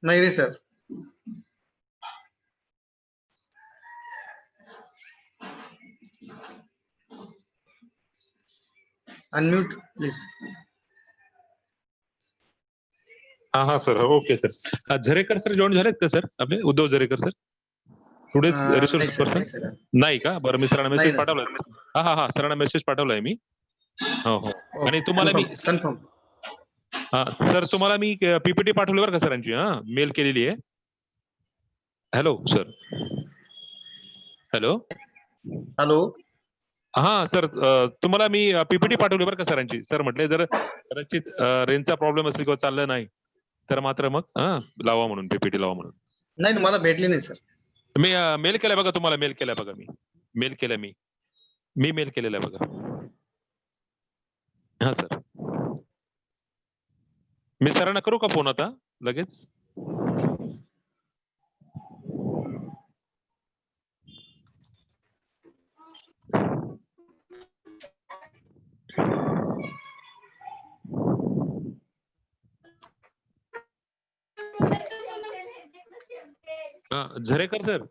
नाही रे sir. Unmute please. हाँ sir. Okay sir. Zarekar sir join झालेत का सर आपले? Uddhav Zarekar sir today's resource person नाही का? बरं मी सरांना मेसेज पाठवलाय. हा सरांना मेसेज पाठवलाय मी. हो. आणि तुम्हाला मी कन्फर्म. सर तुम्हाला मी पीपीटी पाठवली बरं का सरांची. मेल केलेली आहे. Hello sir. हॅलो. हा सर तुम्हाला मी पीपीटी पाठवली बरं का सरांची. सर म्हटले जर कदाचित रेंजचा प्रॉब्लेम असेल किंवा चाललं नाही तर मात्र मग लावा म्हणून, पीपीटी लावा म्हणून. नाही मला भेटली नाही सर. मी मेल केलाय बघा तुम्हाला. मेल केलाय बघा मी. मेल केलाय मी मेल केलेला आहे बघा. हा सर. मी सरांना करू का फोन आता लगेच? झरेकर सर.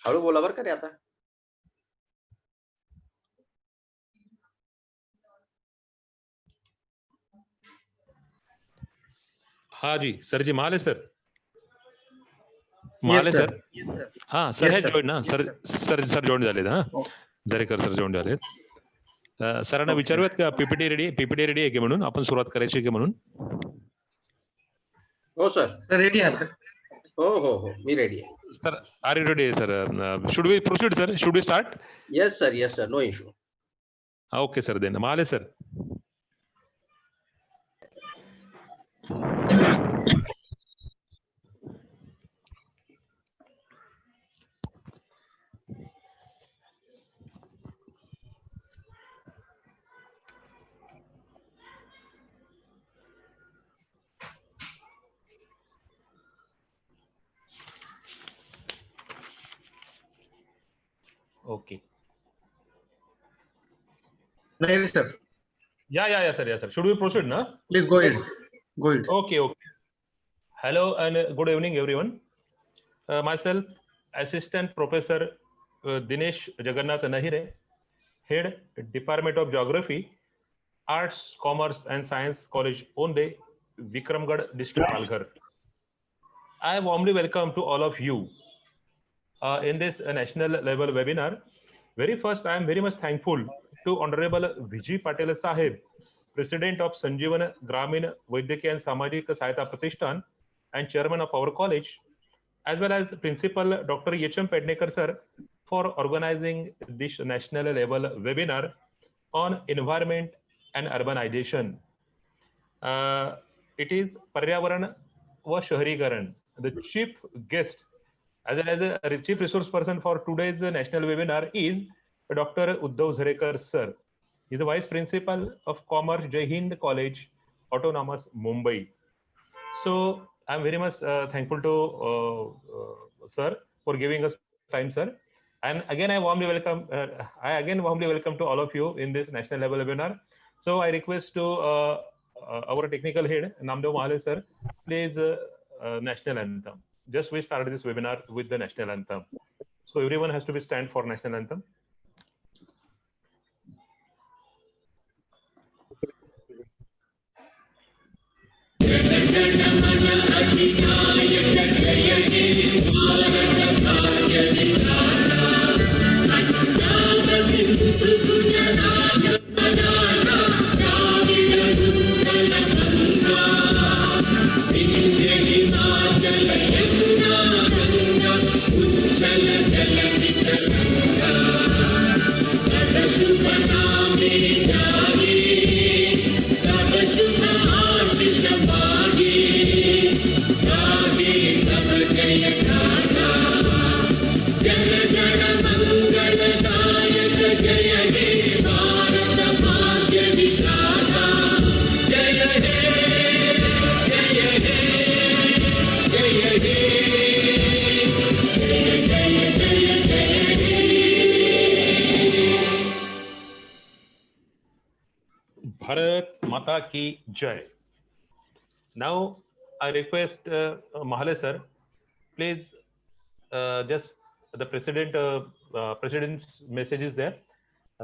हळू बोला बरं का रे आता. हाँ जी सर जी माल है सर. Yes, माल है sir. सर. Yes, sir. हाँ सर Yes, है sir. जॉईन ना Yes, sir. sir. Sir join झालेत. हा Oh, झरेकर सर जॉईन झालेत. सरांना Okay. विचारूयात का पीपीटी रेडी आहे की म्हणून आपण सुरुवात करायची की म्हणून. हो सर. Sir, ready आहात का? हो मी रेडी आहे. Sir are you ready sir. Should we proceed sir. Should we start. Yes sir no issue. Okay sir then माल है सर. ओके. नाही sir. या सर. Should we proceed ना? Please go ahead. Go ahead. Okay. Hello and good evening everyone. Myself, Assistant Professor Dinesh Jagannath Nahire, Head Department of Geography, Arts, Commerce and Science College, Onde, Vikramgarh District, Palghar. I warmly welcome to all of you in this national level webinar. Very first, I am very much thankful to Honorable Vijay Patel Sahib, President of Sanjeevan Gramin Vaidyakiya and Samajik Sahayata Pratishthan and Chairman of our college, as well as Principal Dr. H.M. Pednekar sir for organizing this national level webinar on environment and urbanization. It is Paryavaran wa Shahrikaran. The chief guest as well as a chief resource person for today's national webinar is Dr. Uddhav Zarekar sir. He is the Vice Principal of Commerce, Hind College, Autonomous, Mumbai. So I'm very much thankful to sir for giving us time, sir. And again, I warmly welcome to all of you in this national level webinar. So I request to our technical head, Namdev Mahale sir, please national anthem. Just we started this webinar with the national anthem. So everyone has to be stand for national anthem. जय जय मंगलदायक जय हे Bharat Bharat Mata Ki Jai. Now, I request Mahale sir, please just the president's message is there.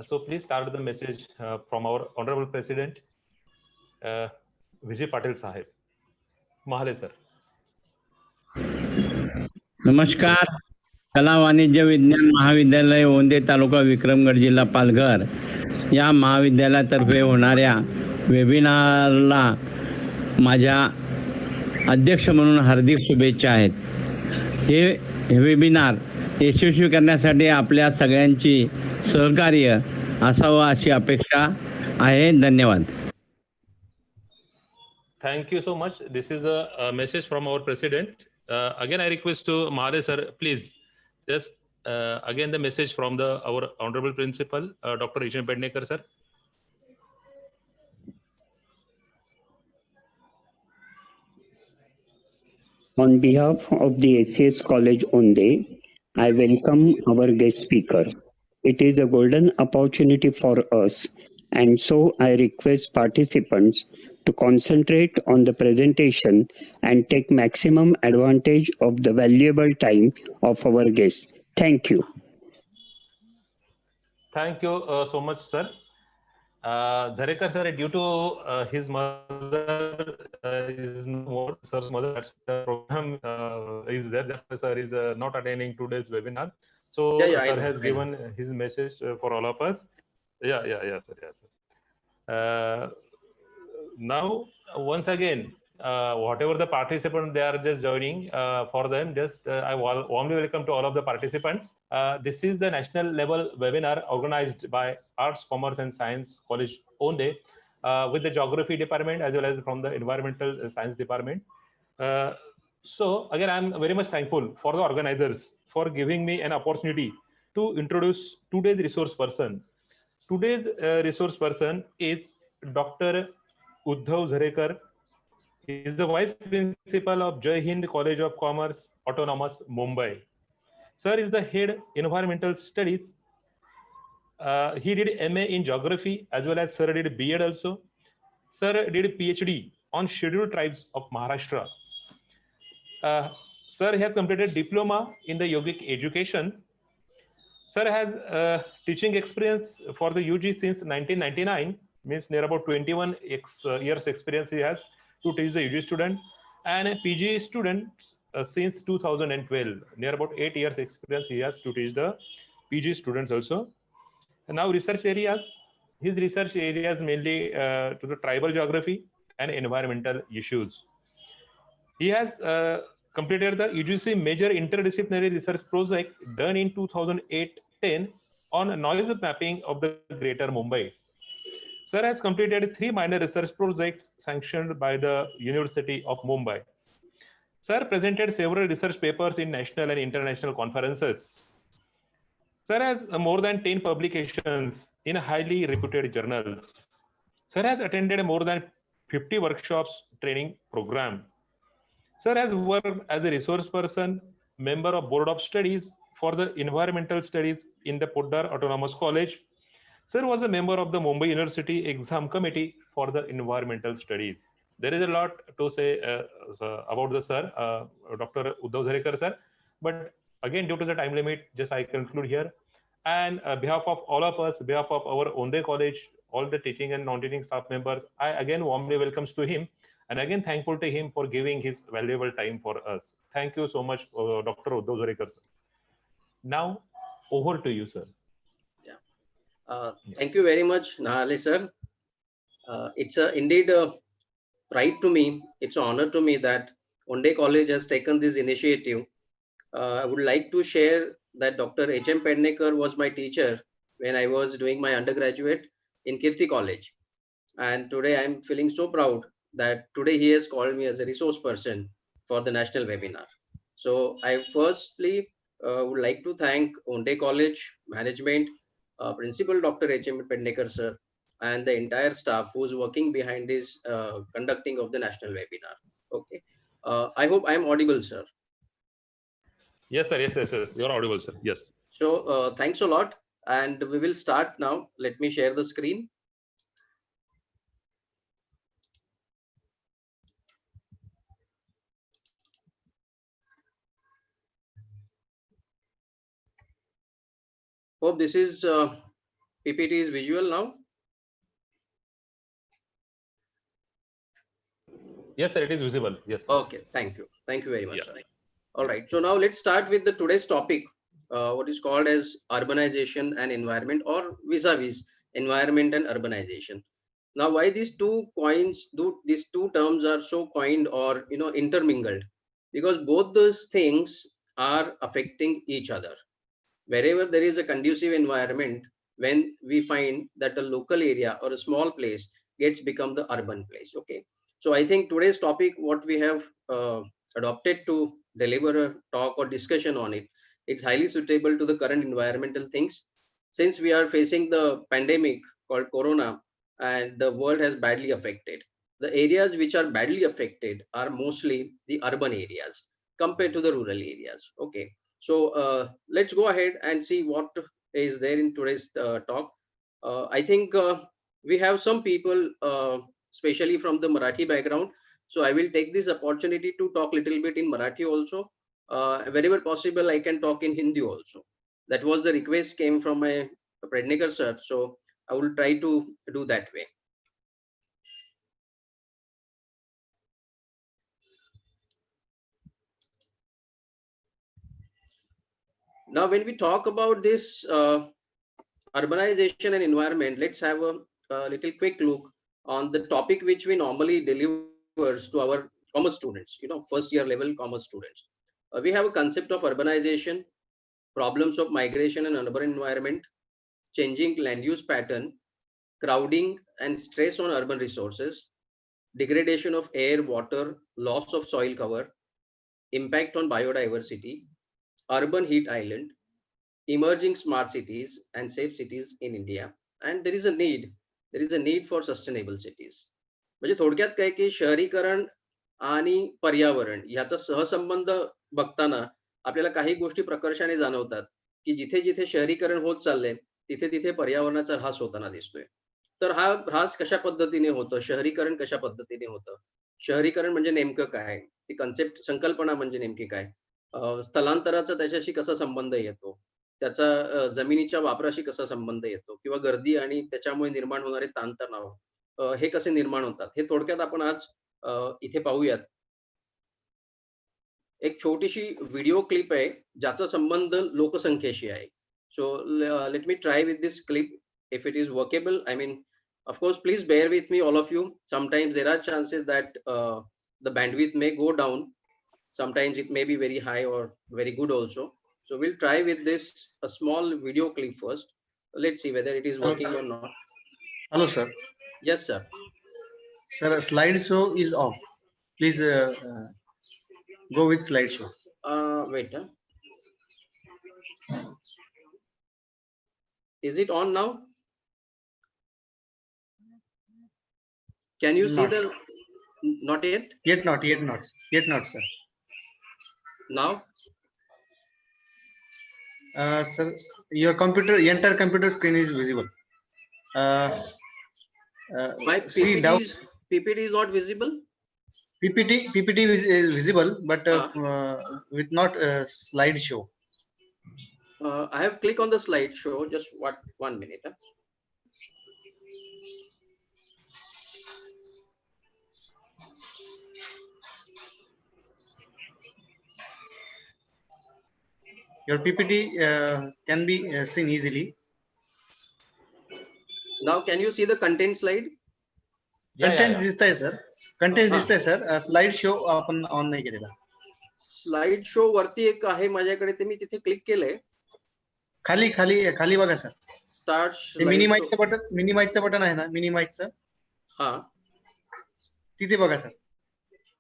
So please start the message from our honorable president, Vijay Patil Sahib. Mahale sir. नमस्कार. कला वाणिज्य विज्ञान महाविद्यालय ओंदे तालुका विक्रमगड जिल्हा पालघर या महाविद्यालयातर्फे होणाऱ्या वेबिनारला माझ्या अध्यक्ष म्हणून हार्दिक शुभेच्छा आहेत. हे वेबिनार यशस्वी करण्यासाठी आपल्या सगळ्यांची सहकार्य असावं अशी अपेक्षा आहे. धन्यवाद. Thank you so much. This is a message from our president. Again, I request to Mahale sir, please just again the message from our honorable principal, Dr. H.M. Pednekar sir. On behalf of the SCS College Onde, I welcome our guest speaker. It is a golden opportunity for us, and so I request participants to concentrate on the presentation and take maximum advantage of the valuable time of our guests. Thank you. Thank you so much, sir. Zarekar sir, due to his mother, his sir's mother, that's the program is there. That's why sir is not attending today's webinar. So sir has given his message for all of us. Yeah, sir. Now, once again, whatever the participants they are just joining, for them, just I warmly welcome to all of the participants. This is the national level webinar organized by Arts, Commerce and Science College Onde with the Geography Department as well as from the Environmental Science Department. So again, I'm very much thankful for the organizers for giving me an opportunity to introduce today's resource person. Today's resource person is Dr. Uddhav Zarekar. He is the Vice Principal of Hind College of Commerce, Autonomous, Mumbai. Sir is the Head Environmental Studies. He did MA in Geography as well as Sir did B.Ed also. Sir did PhD on Scheduled Tribes of Maharashtra. Sir has completed Diploma in the Yogic Education. Sir has teaching experience for the UG since 1999, means near about 21 years experience he has to teach the UG student, and PG students since 2012, near about 8 years experience he has to teach the PG students also. And now research areas, his research areas mainly to the tribal geography and environmental issues. He has completed the UGC major interdisciplinary research project done in 2008-10 on noise mapping of the Greater Mumbai. Sir has completed 3 minor research projects sanctioned by the University of Mumbai. Sir presented several research papers in national and international conferences. Sir has more than 10 publications in highly reputed journals. Sir has attended more than 50 workshops training program. Sir has worked as a resource person, member of Board of Studies for the Environmental Studies in the Poddar Autonomous College. Sir was a member of the Mumbai University Exam Committee for the Environmental Studies. There is a lot to say about the sir, Dr. Uddhav Zarekar sir, but again, due to the time limit, just I conclude here. And on behalf of all of us, behalf of our Onde College, all the teaching and non-teaching staff members, I again warmly welcomes to him. And again, thankful to him for giving his valuable time for us. Thank you so much, Dr. Uddhav Zarekar, sir. Now, over to you, sir. Thank you very much, Nahale sir. It's indeed a pride to me. It's an honor to me that Onde College has taken this initiative. I would like to share that Dr. H.M. Pednekar was my teacher when I was doing my undergraduate in Kirti College. And today I'm feeling so proud that today he has called me as a resource person for the national webinar. So I firstly would like to thank Onde College management, Principal Dr. H.M. Pednekar sir, and the entire staff who's working behind this conducting of the national webinar. Okay. I hope I'm audible, sir. Yes, sir. Yes. You're audible, sir. Yes. So thanks a lot. And we will start now. Let me share the screen. Hope this is PPT is visual now. Yes, sir, it is visible. Yes. Okay, thank you. Thank you very much, Yeah. sir. All right. So now let's start with the today's topic, what is called as urbanization and environment, or vis-a-vis environment and urbanization. Now, why these two these two terms are so coined or intermingled? Because both those things are affecting each other. Wherever there is a conducive environment, when we find that a local area or a small place gets become the urban place. Okay. So I think today's topic, what we have adopted to deliver a talk or discussion on it, it's highly suitable to the current environmental things. Since we are facing the pandemic called Corona, and the world has badly affected. The areas which are badly affected are mostly the urban areas compared to the rural areas. Okay. So let's go ahead and see what is there in today's talk. I think we have some people, especially from the Marathi background. So I will take this opportunity to talk a little bit in Marathi also. Wherever possible, I can talk in Hindi also. That was the request came from my Prednikar sir. So I will try to do that way. Now, when we talk about this urbanization and environment, let's have a little quick look on the topic which we normally delivers to our commerce students, first year level commerce students. We have a concept of urbanization, problems of migration and urban environment, changing land use pattern, crowding and stress on urban resources, degradation of air, water, loss of soil cover, impact on biodiversity, urban heat island, emerging smart cities and safe cities in India, and there is a need for sustainable cities. म्हणजे थोडक्यात काय की शहरीकरण आणि पर्यावरण याचा सहसंबंध बघताना आपल्याला काही गोष्टी प्रकर्षाने जाणवतात की जिथे जिथे शहरीकरण होत चाललंय तिथे तिथे पर्यावरणाचा ऱ्हास होताना दिसतोय. तर हा ऱ्हास कशा पद्धतीने होतं, शहरीकरण कशा पद्धतीने होतं, शहरीकरण म्हणजे नेमकं काय, ती कन्सेप्ट संकल्पना म्हणजे नेमकी काय, स्थलांतराचा त्याच्याशी कसा संबंध येतो, त्याचा जमिनीच्या वापराशी कसा संबंध येतो, किंवा गर्दी आणि त्याच्यामुळे निर्माण होणारे ताणतणाव हे कसे निर्माण होतात, हे थोडक्यात आपण आज इथे पाहूयात. एक छोटीशी व्हिडिओ क्लिप आहे ज्याचा संबंध लोकसंख्येशी आहे. So let me try with this clip if it is workable. I mean, of course, please bear with me, all of you. Sometimes there are chances that the bandwidth may go down. Sometimes it may be very high or very good also. So we'll try with this a small video clip first. Let's see whether it is working or not. Hello, sir. Yes, sir. Sir, slideshow is off. Please go with slideshow. Wait. Is it on now? Can you see Not. the? Not yet. Yet not, sir. Now. Sir, your entire computer screen is visible. My See down. PPT is not visible. PPT is visible, but with not slideshow. I have clicked on the slideshow. Just 1 minute. Your PPT can be seen easily. Now, can you see the content slide? Contents दिसतंय sir. Contents दिसतंय sir. Slideshow आपण on नाही केलेला. Slideshow वरती एक आहे माझ्याकडे, ते मी तिथे क्लिक केलंय. खाली बघा सर. स्टार्ट मिनिमाइजचं बटन आहे ना, मिनिमाइजचं. हा, तिथे बघा सर.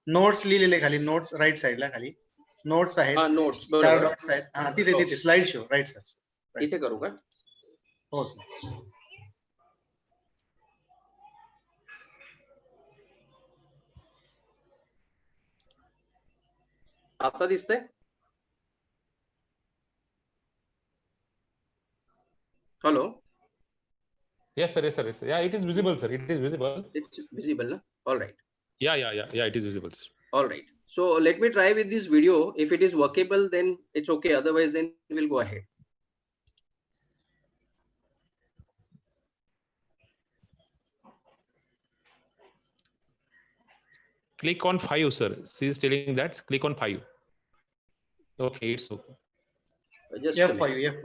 नोट्स लिहिलेले खाली, नोट्स राईट साइडला खाली नोट्स आहेत. नोट्स 4 डॉट्स आहेत. हा, तिथे स्लाइड शो राईट सर. इथे करू का? हो सर. आता दिसतंय? Hello. Yes, sir. Yeah, it is visible, sir. It is visible. It's visible, na? All right. Yeah. It is visible, sir. All right. So let me try with this video. If it is workable, then it's okay. Otherwise, then we'll go ahead. click on 5, sir. She is telling that click on 5. Okay, it's okay. Just a F5, minute.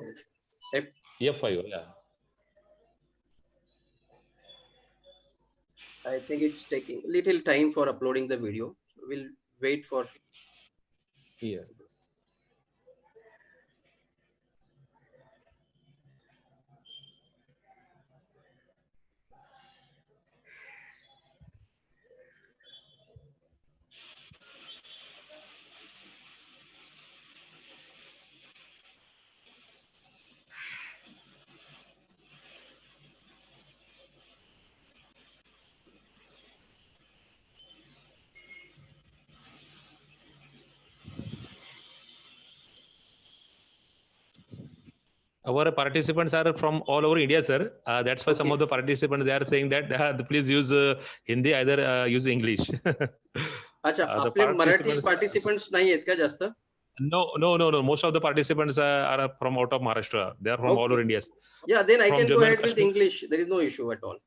F5. F5, yeah. I think it's taking little time for uploading the video. We'll wait for. Yeah. Our participants are from all over India, sir. That's why some Okay. of the participants they are saying that please use Hindi, either use English. अच्छा, The आपले Marathi participants. participants नाही आहेत का जास्त? No. Most of the participants are from out of Maharashtra. They are from all over Okay. India. Yeah, then I From can go Jammu and ahead with Kashmir. English. There is no issue at all.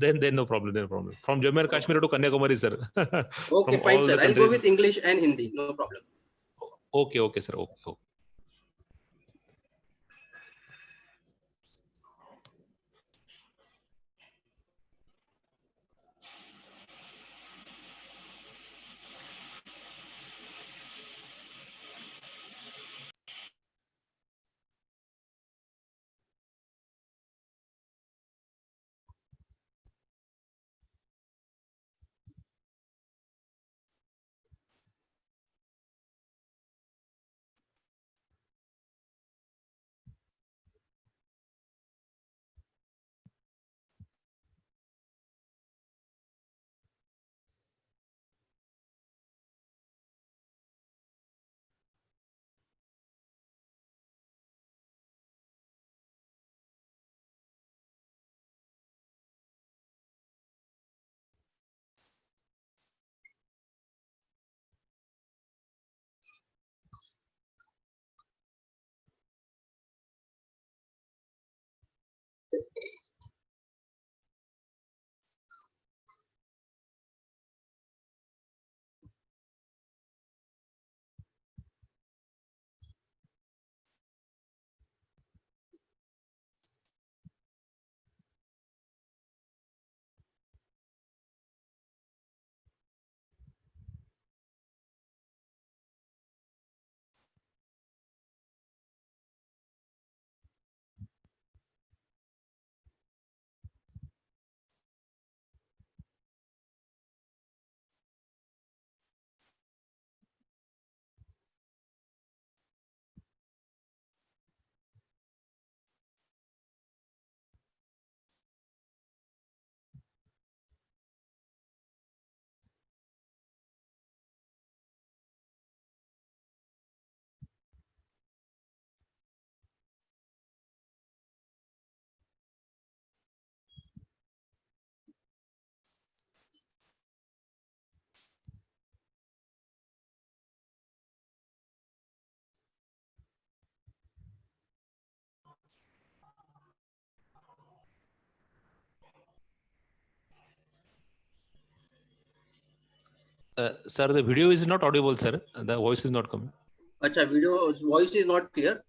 Then no problem. No problem. From Jammu and Kashmir to Kanyakumari, sir. Okay, From fine, all sir. the I'll go countries. with English and Hindi. No problem. Okay, sir. Okay. Sir, the video is not audible, sir. The voice is not coming. Acha, video voice is not clear.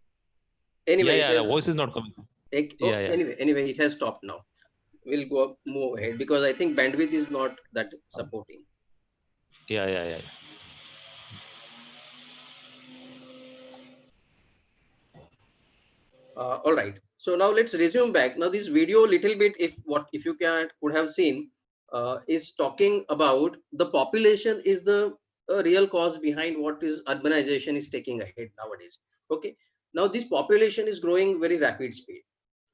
Anyway, Yeah, the voice is not coming. Yeah. Anyway, it has stopped now. We'll move ahead because I think bandwidth is not that supporting. Yeah. All right. So now let's resume back. Now this video, little bit, if you could have seen, is talking about the population is the real cause behind what is urbanization is taking ahead nowadays. Okay. Now this population is growing very rapid speed,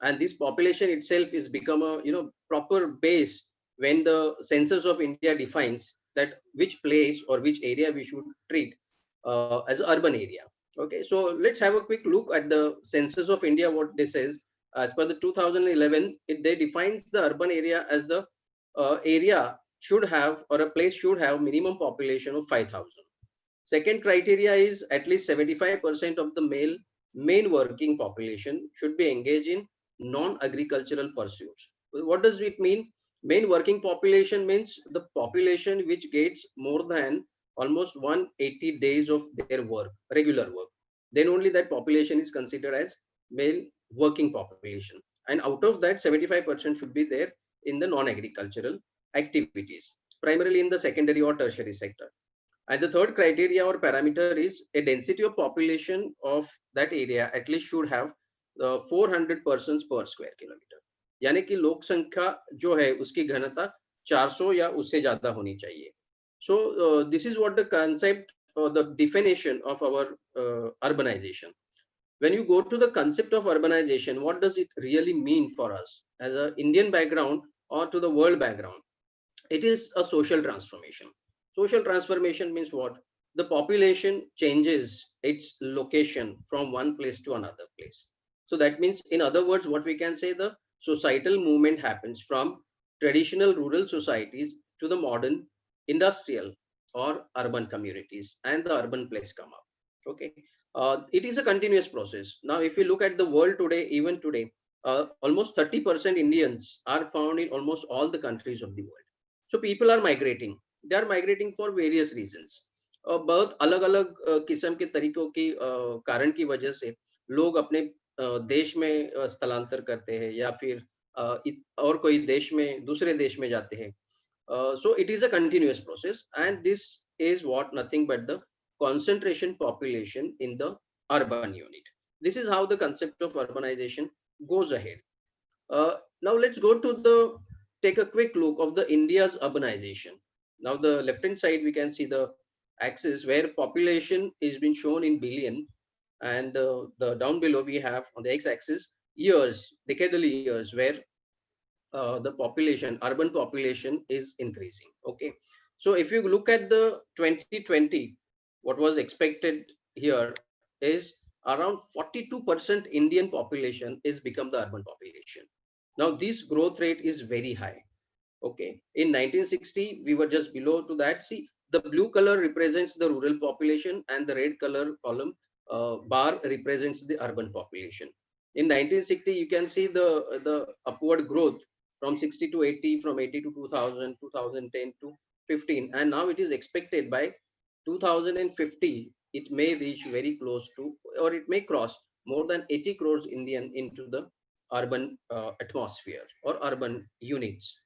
and this population itself is become a proper base when the census of India defines that which place or which area we should treat as an urban area. Okay, so let's have a quick look at the census of India. What this says, as per the 2011, they defines the urban area as the area should have, or a place should have, minimum population of 5,000. Second criteria is at least 75% of the main working population should be engaged in non-agricultural pursuits. What does it mean? Main working population means the population which gets more than almost 180 days of their work, regular work. Then only that population is considered as main working population. And out of that, 75% should be there in the non-agricultural activities, primarily in the secondary or tertiary sector. And the third criteria or parameter is a density of population of that area at least should have 400 persons per square kilometer. यानी कि लोक संख्या जो है उसकी घनता 400 या उससे ज्यादा होनी चाहिए. So this is what the concept or the definition of our urbanization. When you go to the concept of urbanization, what does it really mean for us as an Indian background or to the world background? It is a social transformation. Social transformation means what? The population changes its location from one place to another place. So that means, in other words, what we can say, the societal movement happens from traditional rural societies to the modern industrial or urban communities, and the urban place come up. Okay. It is a continuous process. Now, if you look at the world today, even today, almost 30% Indians are found in almost all the countries of the world. So people are migrating. They are migrating for various reasons. बहुत अलग अलग किस्म के तरीकों की कारण की वजह से लोग अपने देश में स्थलांतर करते हैं या फिर और कोई देश में दूसरे देश में जाते हैं. So it is a continuous process, and this is what nothing but the concentration population in the urban unit. This is how the concept of urbanization goes ahead. Now let's go to take a quick look of the India's urbanization. Now the left hand side we can see the axis where population is being shown in billion, and the down below we have on the x-axis years, decadal years, where the population, urban population is increasing. Okay, so if you look at the 2020, what was expected here is around 42% Indian population is become the urban population. Now this growth rate is very high. Okay, in 1960 we were just below to that. See, the blue color represents the rural population and the red color column bar represents the urban population. In 1960 you can see the upward growth from 60 to 80, from 80 to 2000, 2010 to 15, and now it is expected by 2050 it may reach very close to, or it may cross more than 80 crores Indian into the urban atmosphere or urban units.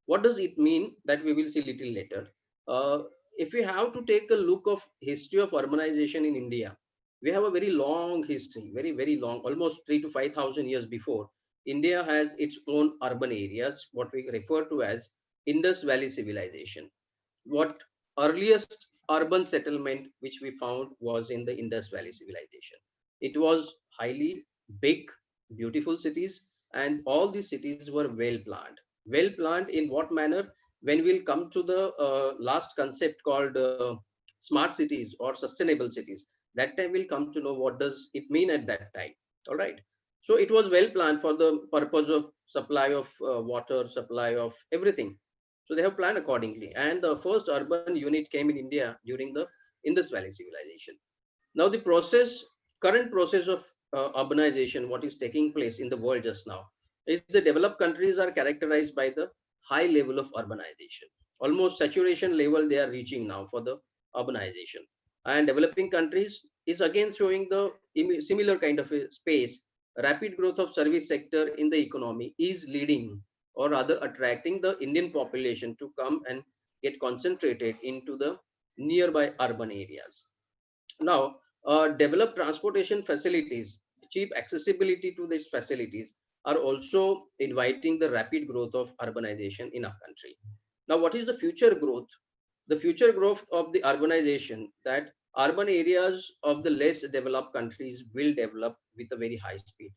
What does it mean? That we will see little later. If we have to take a look of history of urbanization in India, we have a very long history, very long, almost 3,000 to 5,000 years before. India has its own urban areas, what we refer to as Indus Valley civilization. What earliest urban settlement which we found was in the Indus Valley civilization. It was highly big, beautiful cities, and all these cities were well planned. Well planned in what manner? When we'll come to the last concept called smart cities or sustainable cities, that time we'll come to know what does it mean at that time. All right. So it was well planned for the purpose of supply of water, supply of everything. So they have planned accordingly. And the first urban unit came in India during the Indus Valley civilization. Now the current process of urbanization, what is taking place in the world just now, is the developed countries are characterized by the high level of urbanization. Almost saturation level they are reaching now for the urbanization. And developing countries is again showing the similar kind of a space. Rapid growth of service sector in the economy is leading or rather attracting the Indian population to come and get concentrated into the nearby urban areas. Now, developed transportation facilities, cheap accessibility to these facilities are also inviting the rapid growth of urbanization in our country. Now, what is the future growth? The future growth of the urbanization, that urban areas of the less developed countries will develop with a very high speed.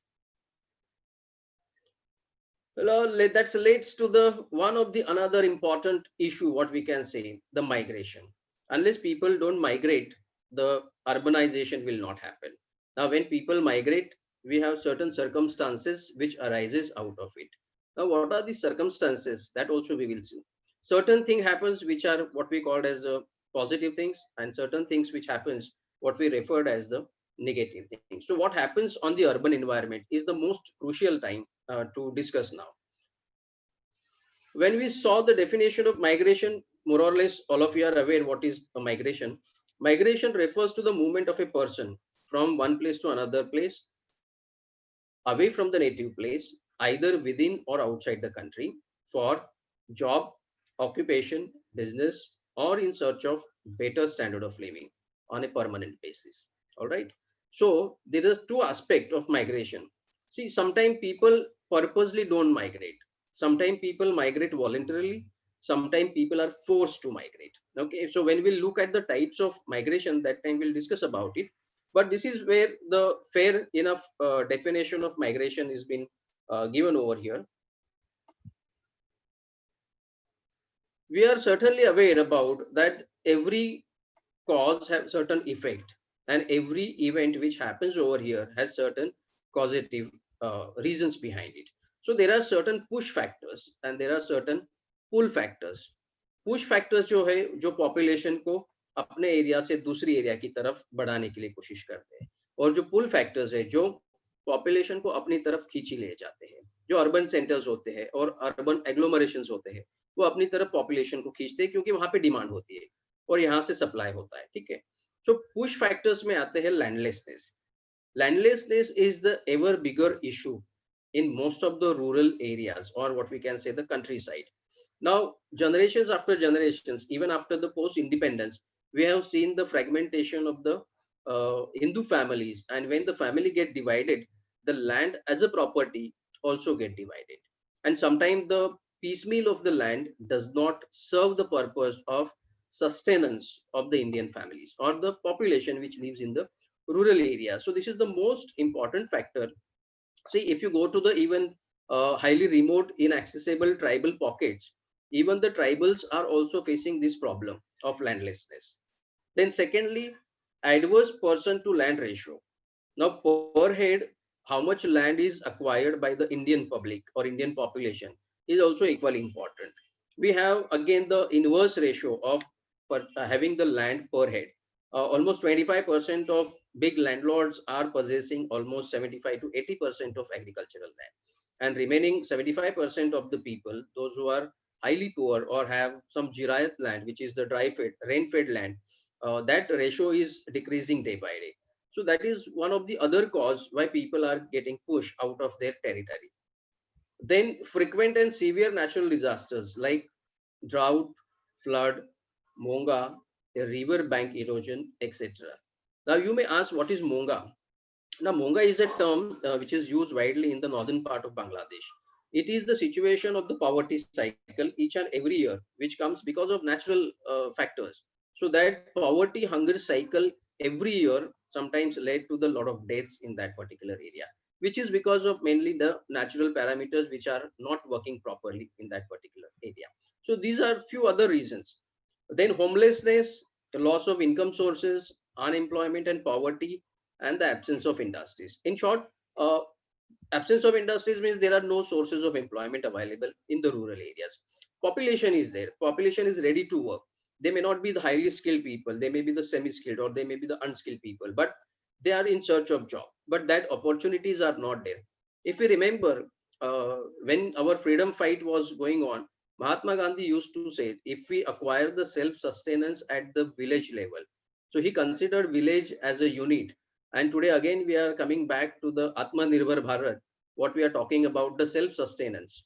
Well, that leads to the one of the another important issue, what we can say, the migration. Unless people don't migrate, the urbanization will not happen. Now, when people migrate, we have certain circumstances which arises out of it. Now, what are the circumstances? That also we will see. Certain thing happens which are what we called as the positive things, and certain things which happens what we referred as the negative things. So what happens on the urban environment is the most crucial time to discuss now. when we saw the definition of migration, more or less all of you are aware what is a migration. Migration refers to the movement of a person from one place to another place, away from the native place, either within or outside the country, for job, occupation, business, or in search of better standard of living on a permanent basis. All right. So there is two aspects of migration. See, sometimes people purposely don't migrate. Sometimes people migrate voluntarily. Sometimes people are forced to migrate. Okay. So when we look at the types of migration, that time we'll discuss about it. But this is where the fair enough definition of migration is been given over here. We are certainly aware about that every cause have certain effect, and every event which happens over here has certain causative reasons behind it. So there are certain push factors and there are certain pull factors. Push factors जो है, जो population को अपने area से दूसरी area की तरफ बढ़ाने के लिए कोशिश करते हैं, और जो पुल फैक्टर्स है जो पॉपुलेशन को अपनी तरफ खींची ले जाते हैं, जो अर्बन सेंटर्स होते हैं और अर्बन एग्लोमरेशंस होते हैं, वो अपनी तरफ पॉपुलेशन को खींचते हैं क्योंकि वहां पे डिमांड होती है और यहाँ से सप्लाई होता है, ठीक है। सो पुश फैक्टर्स में आते हैं landlessness. Landlessness is the ever bigger issue in most of the rural areas, or what we can say the countryside. Now, generations after generations, even after the post-independence, we have seen the fragmentation of the Hindu families, and when the family get divided, the land as a property also get divided. And sometimes the piecemeal of the land does not serve the purpose of sustenance of the Indian families or the population which lives in the rural area. So this is the most important factor. See, if you go to the even highly remote, inaccessible tribal pockets, even the tribals are also facing this problem of landlessness. Then secondly, adverse person to land ratio. Now, per head, how much land is acquired by the Indian public or Indian population is also equally important. We have again the inverse ratio of having the land per head. Almost 25% of big landlords are possessing almost 75 to 80% of agricultural land, and remaining 75% of the people, those who are highly poor or have some jirayat land, which is the dry fed, rain fed land, that ratio is decreasing day by day. So that is one of the other cause why people are getting pushed out of their territory. Then frequent and severe natural disasters like drought, flood, monga, a river bank erosion, etc. Now you may ask, what is monga? Now monga is a term which is used widely in the northern part of Bangladesh. It is the situation of the poverty cycle each and every year, which comes because of natural factors. So that poverty hunger cycle every year sometimes led to the lot of deaths in that particular area, which is because of mainly the natural parameters which are not working properly in that particular area. So these are few other reasons. Then homelessness, the loss of income sources, unemployment and poverty, and the absence of industries. In short, absence of industries means there are no sources of employment available in the rural areas. Population is there. Population is ready to work. They may not be the highly skilled people. They may be the semi-skilled or they may be the unskilled people, but they are in search of job. But that opportunities are not there. If you remember, when our freedom fight was going on, Mahatma Gandhi used to say, if we acquire the self-sustenance at the village level. So he considered village as a unit. And today again, we are coming back to the Atmanirbhar Bharat, what we are talking about, the self-sustenance.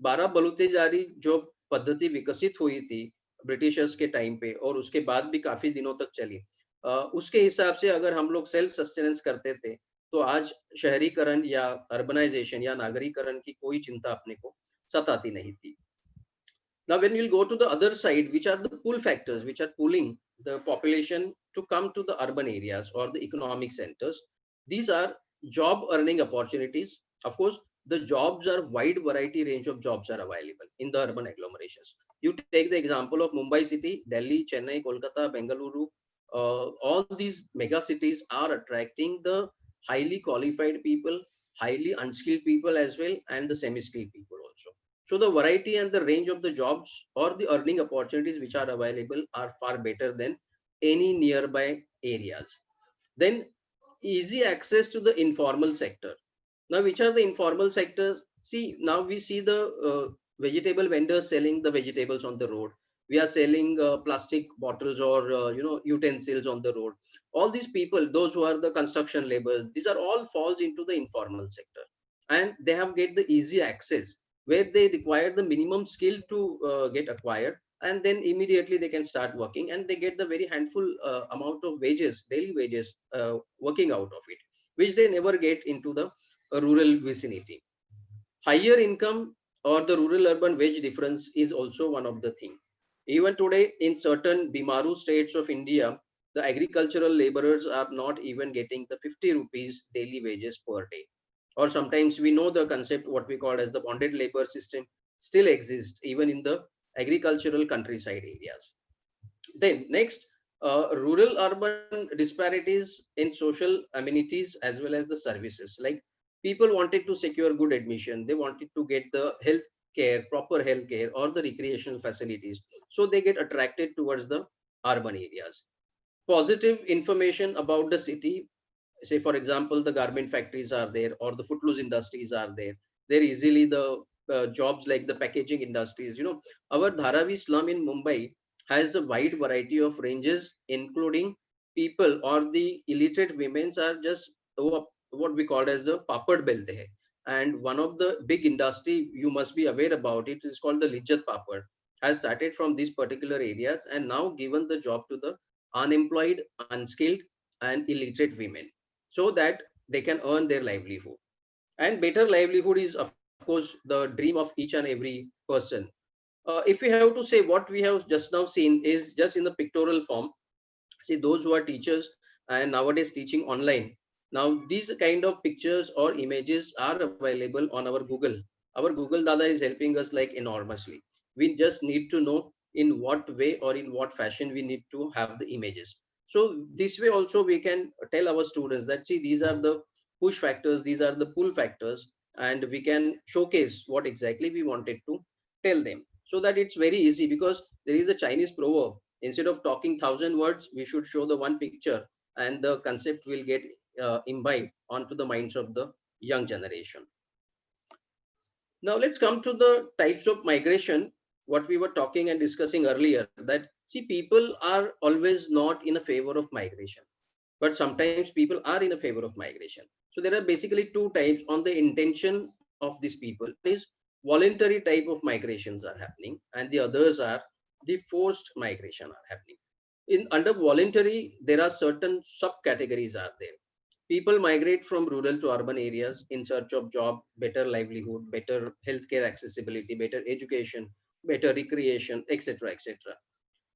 12 बलूतेजारी जो पद्धति विकसित हुई थी Britishers के time पे और उसके बाद भी काफी दिनों तक चली, उसके हिसाब से अगर हम लोग सेल्फ सस्टेनेंस करते थे तो आज शहरीकरण या अर्बनाइजेशन या नागरीकरण की कोई चिंता अपने को सताती नहीं थी. Now, when we'll go to the other side, which are the pull factors, which are pulling the population to come to the urban areas or the economic centers, these are job earning opportunities. Of course, the jobs are wide variety range of jobs are available in the urban agglomerations. You take the example of Mumbai city, Delhi, Chennai, Kolkata, Bengaluru, all these mega cities are attracting the highly qualified people, highly unskilled people as well, and the semi-skilled people also. So the variety and the range of the jobs or the earning opportunities which are available are far better than any nearby areas. Then easy access to the informal sector. Now, which are the informal sectors? See, now we see the vegetable vendors selling the vegetables on the road. We are selling plastic bottles or utensils on the road. All these people, those who are the construction laborers, these are all falls into the informal sector, and they have get the easy access where they require the minimum skill to get acquired, and then immediately they can start working, and they get the very handful amount of wages, daily wages, working out of it, which they never get into the rural vicinity. Higher income or the rural urban wage difference is also one of the things. Even today, in certain Bimaru states of India, the agricultural laborers are not even getting the 50 rupees daily wages per day. Or sometimes we know the concept, what we call as the bonded labor system, still exists even in the agricultural countryside areas. Then next, rural urban disparities in social amenities as well as the services. Like people wanted to secure good admission, they wanted to get the health care, proper health care or the recreational facilities. So they get attracted towards the urban areas. Positive information about the city, say for example the garment factories are there or the footloose industries are there, they're easily the jobs like the packaging industries. Our Dharavi slum in Mumbai has a wide variety of ranges, including people or the illiterate women are just what we call as the papad belte hai. And one of the big industry you must be aware about it is called the lijjat papad, has started from these particular areas and now given the job to the unemployed, unskilled and illiterate women, so that they can earn their livelihood. And better livelihood is of course the dream of each and every person. If we have to say, what we have just now seen is just in the pictorial form. See, those who are teachers and nowadays teaching online, now these kind of pictures or images are available on our Google. Our Google Dada is helping us like enormously. We just need to know in what way or in what fashion we need to have the images. So this way also we can tell our students that, see, these are the push factors, these are the pull factors, and we can showcase what exactly we wanted to tell them, so that it's very easy. Because there is a Chinese proverb, instead of talking 1,000 words, we should show the one picture, and the concept will get imbibed onto the minds of the young generation. Now let's come to the types of migration, what we were talking and discussing earlier, that see, people are always not in a favor of migration, but sometimes people are in a favor of migration. So there are basically two types on the intention of these people. Is voluntary type of migrations are happening, and the others are the forced migration are happening. In under voluntary, there are certain subcategories are there. People migrate from rural to urban areas in search of job, better livelihood, better healthcare accessibility, better education, better recreation, etc., etc.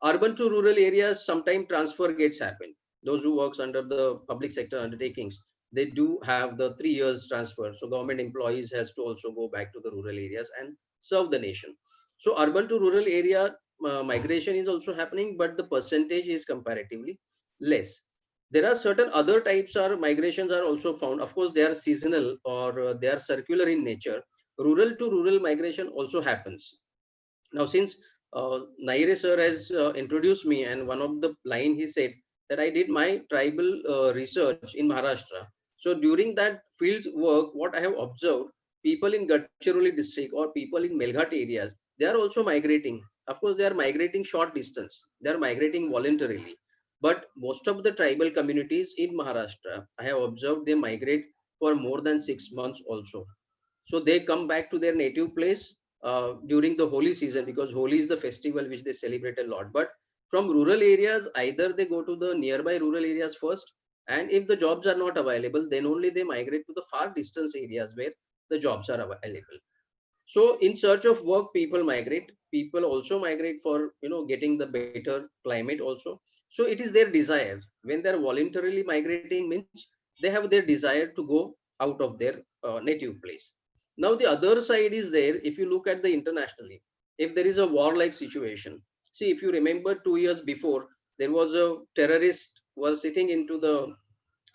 Urban to rural areas, sometimes transfer gets happen. Those who works under the public sector undertakings, they do have the 3 years transfer. So government employees has to also go back to the rural areas and serve the nation. So urban to rural area migration is also happening, but the percentage is comparatively less. There are certain other types of migrations are also found. Of course, they are seasonal or they are circular in nature. Rural to rural migration also happens. Now, since Naire sir has introduced me, and one of the line he said that I did my tribal research in Maharashtra. So during that field work, what I have observed, people in Gadchiroli district or people in Melghat areas, they are also migrating. Of course, they are migrating short distance. They are migrating voluntarily. But most of the tribal communities in Maharashtra, I have observed they migrate for more than 6 months also. So they come back to their native place during the Holi season, because Holi is the festival which they celebrate a lot. But from rural areas, either they go to the nearby rural areas first, and if the jobs are not available, then only they migrate to the far distance areas where the jobs are available. So in search of work, people migrate. People also migrate for getting the better climate also. So it is their desire. When they're voluntarily migrating means they have their desire to go out of their native place. Now the other side is there. If you look at the internationally, if there is a warlike situation, see, if you remember 2 years before, there was a terrorist was sitting into the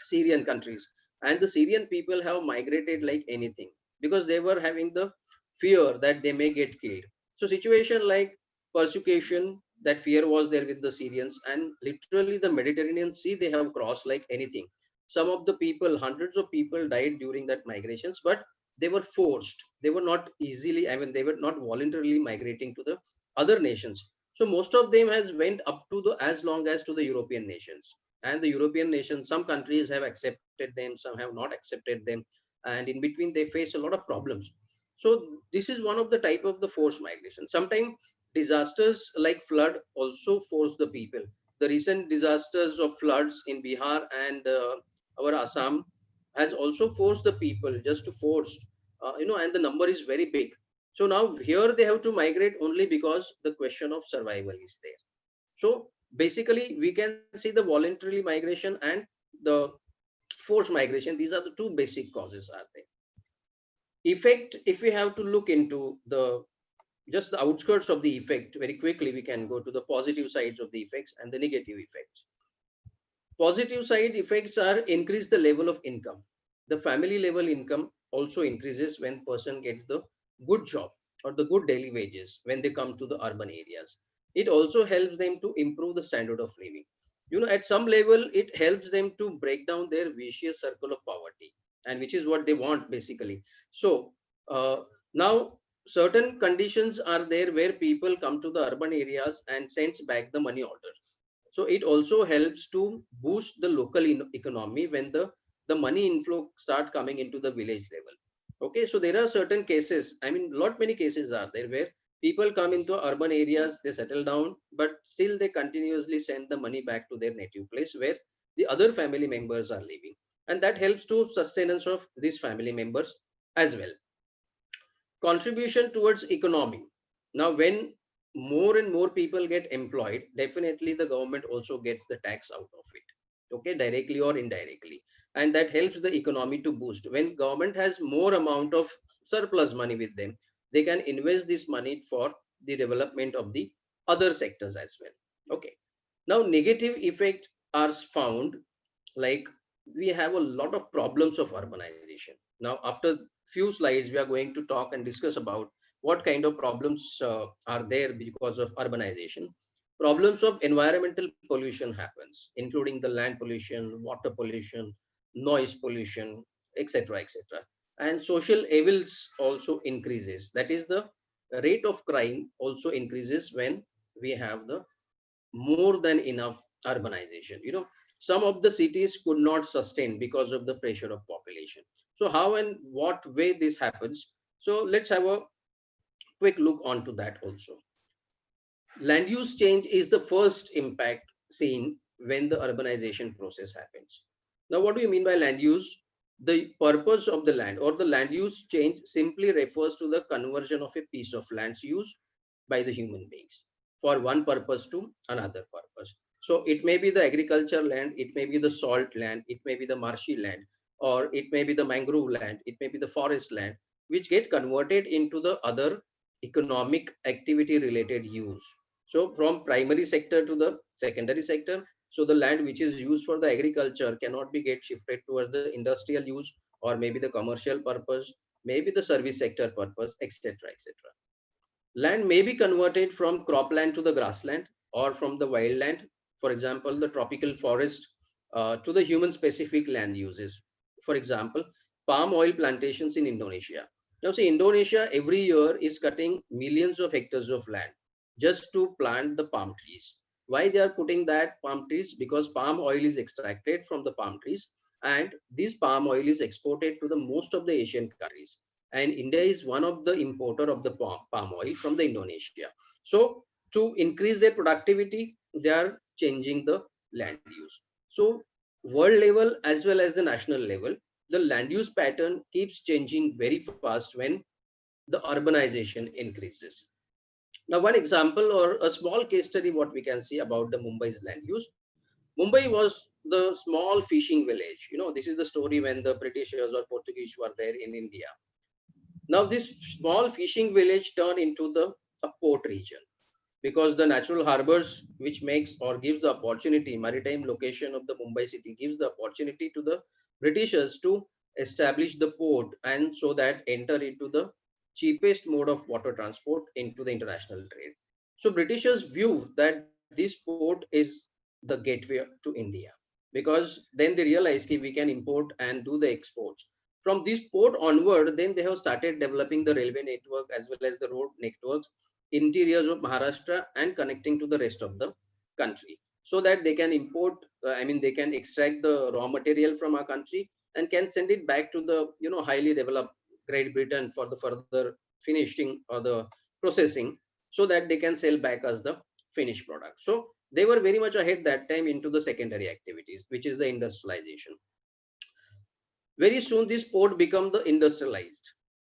Syrian countries, and the Syrian people have migrated like anything, because they were having the fear that they may get killed. So situation like persecution, that fear was there with the Syrians, and literally the Mediterranean Sea they have crossed like anything. Some of the people, hundreds of people died during that migrations, but they were forced. They were not easily, I mean, they were not voluntarily migrating to the other nations. So most of them has went up to the as long as to the European nations. And the European nations, some countries have accepted them, some have not accepted them, and in between they face a lot of problems. So this is one of the type of the forced migration. Sometimes disasters like flood also force the people. The recent disasters of floods in Bihar and our Assam has also forced the people just to force, and the number is very big. So now here they have to migrate only because the question of survival is there. So basically we can see the voluntary migration and the forced migration. These are the two basic causes are there. Effect, if we have to look into the just the outskirts of the effect very quickly, we can go to the positive sides of the effects and the negative effects. Positive side effects are increase the level of income. The family level income also increases when person gets the good job or the good daily wages when they come to the urban areas. It also helps them to improve the standard of living. At some level, it helps them to break down their vicious circle of poverty, and which is what they want basically. So now certain conditions are there where people come to the urban areas and sends back the money order. So it also helps to boost the local economy when the money inflow start coming into the village level. Okay, so there are certain cases, I mean lot many cases are there where people come into urban areas, they settle down, but still they continuously send the money back to their native place where the other family members are living, and that helps to sustenance of these family members as well. Contribution towards economy. Now when more and more people get employed, definitely the government also gets the tax out of it, okay, directly or indirectly, and that helps the economy to boost. When government has more amount of surplus money with them, they can invest this money for the development of the other sectors as well. Okay, now negative effect are found, like we have a lot of problems of urbanization. Now after few slides we are going to talk and discuss about what kind of problems are there because of urbanization. Problems of environmental pollution happens, including the land pollution, water pollution, noise pollution, etc., etc. And social evils also increases. That is, the rate of crime also increases when we have the more than enough urbanization. Some of the cities could not sustain because of the pressure of population. So how and what way this happens? So let's have a quick look onto that also. Land use change is the first impact seen when the urbanization process happens. Now, what do you mean by land use? The purpose of the land or the land use change simply refers to the conversion of a piece of land's use by the human beings for one purpose to another purpose. So it may be the agriculture land, it may be the salt land, it may be the marshy land, or it may be the mangrove land, it may be the forest land, which get converted into the other economic activity related use. So from primary sector to the secondary sector, so the land which is used for the agriculture cannot be get shifted towards the industrial use, or maybe the commercial purpose, maybe the service sector purpose, etc., etc. Land may be converted from cropland to the grassland or from the wildland, for example, the tropical forest, to the human specific land uses. For example, palm oil plantations in Indonesia. Now, see, Indonesia every year is cutting millions of hectares of land just to plant the palm trees. Why they are putting that palm trees? Because palm oil is extracted from the palm trees, and this palm oil is exported to the most of the Asian countries, and India is one of the importer of the palm oil from the Indonesia. So to increase their productivity, they are changing the land use. So world level as well as the national level, the land use pattern keeps changing very fast when the urbanization increases. Now, one example or a small case study, what we can see about the Mumbai's land use. Mumbai was the small fishing village. This is the story when the Britishers or Portuguese were there in India. Now this small fishing village turned into a port region, because the natural harbors which makes or gives the opportunity, maritime location of the Mumbai city gives the opportunity to the Britishers to establish the port, and so that enter into the cheapest mode of water transport into the international trade. So Britishers view that this port is the gateway to India, because then they realize that we can import and do the exports. From this port onward, then they have started developing the railway network as well as the road networks, interiors of Maharashtra and connecting to the rest of the country, so that they can import, they can extract the raw material from our country and can send it back to the highly developed Great Britain for the further finishing or the processing, so that they can sell back as the finished product. So they were very much ahead that time into the secondary activities, which is the industrialization. Very soon this port become the industrialized,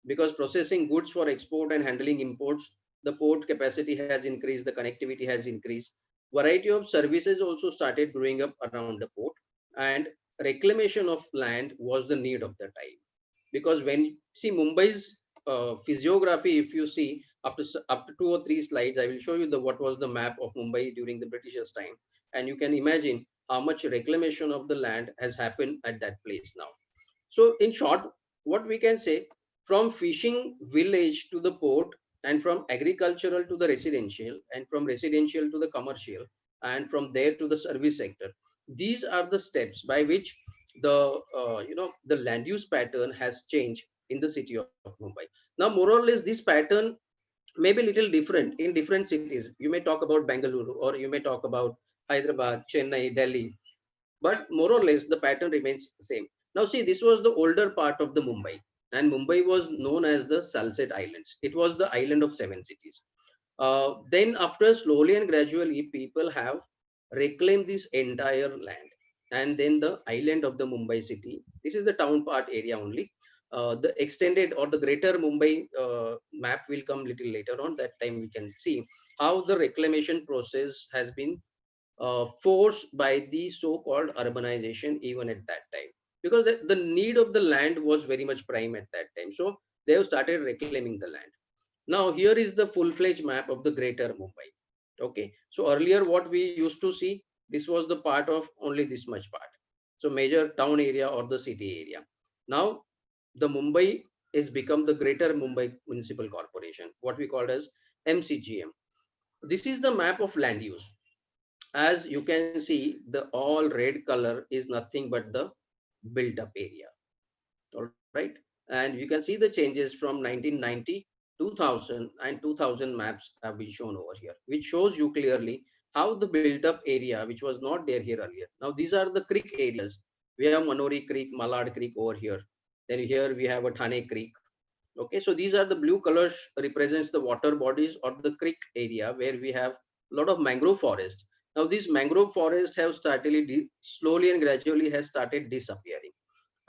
because processing goods for export and handling imports, the port capacity has increased, the connectivity has increased, variety of services also started growing up around the port, and reclamation of land was the need of the time. Because when see Mumbai's physiography, if you see after 2 or 3 slides, I will show you the what was the map of Mumbai during the Britishers' time, and you can imagine how much reclamation of the land has happened at that place now. So in short, what we can say, from fishing village to the port, and from agricultural to the residential, and from residential to the commercial, and from there to the service sector, these are the steps by which the land use pattern has changed in the city of Mumbai. Now, more or less, this pattern may be little different in different cities. You may talk about Bengaluru, or you may talk about Hyderabad, Chennai, Delhi, but more or less the pattern remains the same. Now see, this was the older part of the Mumbai, and Mumbai was known as the Salsette Islands. It was the island of 7 cities. Then after slowly and gradually, people have reclaimed this entire land, and then the island of the Mumbai city. This is the town part area only. The extended or the greater Mumbai map will come little later on. That time we can see how the reclamation process has been forced by the so-called urbanization even at that time, because the need of the land was very much prime at that time. So they have started reclaiming the land. Now here is the full-fledged map of the greater Mumbai. Okay, so earlier what we used to see, this was the part of only this much part, so major town area or the city area. Now the Mumbai is become the Greater Mumbai Municipal Corporation, what we called as MCGM. This is the map of land use. As you can see, the all red color is nothing but the built up area. All right, and you can see the changes from 1990, 2000 and 2000 maps have been shown over here, which shows you clearly how the built up area, which was not there here earlier. Now these are the creek areas. We have Manori Creek, Malad Creek over here. Then here we have a Thane Creek. Okay, so these are the blue colors represents the water bodies or the creek area where we have a lot of mangrove forest. Now these mangrove forests have started slowly and gradually has started disappearing.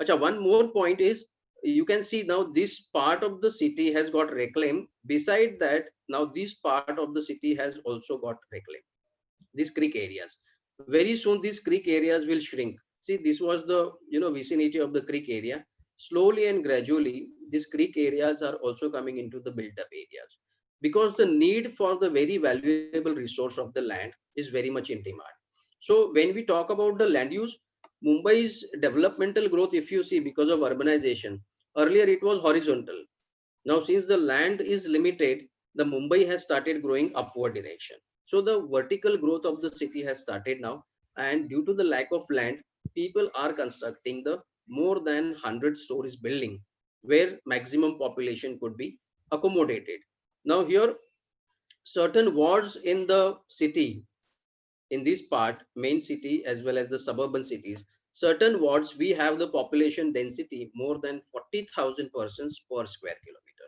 Achha, one more point is, you can see now this part of the city has got reclaimed. Beside that, now this part of the city has also got reclaimed. These creek areas. Very soon these creek areas will shrink. See, this was the vicinity of the creek area. Slowly and gradually, these creek areas are also coming into the built-up areas, because the need for the very valuable resource of the land is very much in demand. So when we talk about the land use, Mumbai's developmental growth, if you see, because of urbanization, earlier it was horizontal. Now, since the land is limited, the Mumbai has started growing upward direction. So the vertical growth of the city has started now, and due to the lack of land, people are constructing the more than 100 stories building where maximum population could be accommodated. Now here, certain wards in the city, in this part, main city as well as the suburban cities, certain wards we have the population density more than 40,000 persons per square kilometer.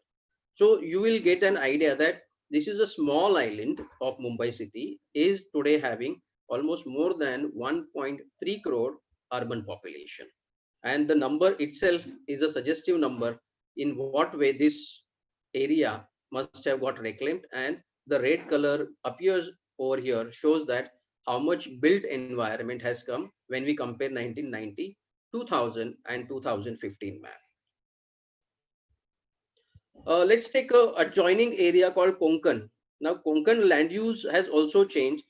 So you will get an idea that this is a small island of Mumbai city is today having almost more than 1.3 crore urban population. And the number itself is a suggestive number in what way this area must have got reclaimed, and the red color appears over here shows that how much built environment has come when we compare 1990, 2000 and 2015 map. Let's take a adjoining area called Konkan. Now Konkan land use has also changed,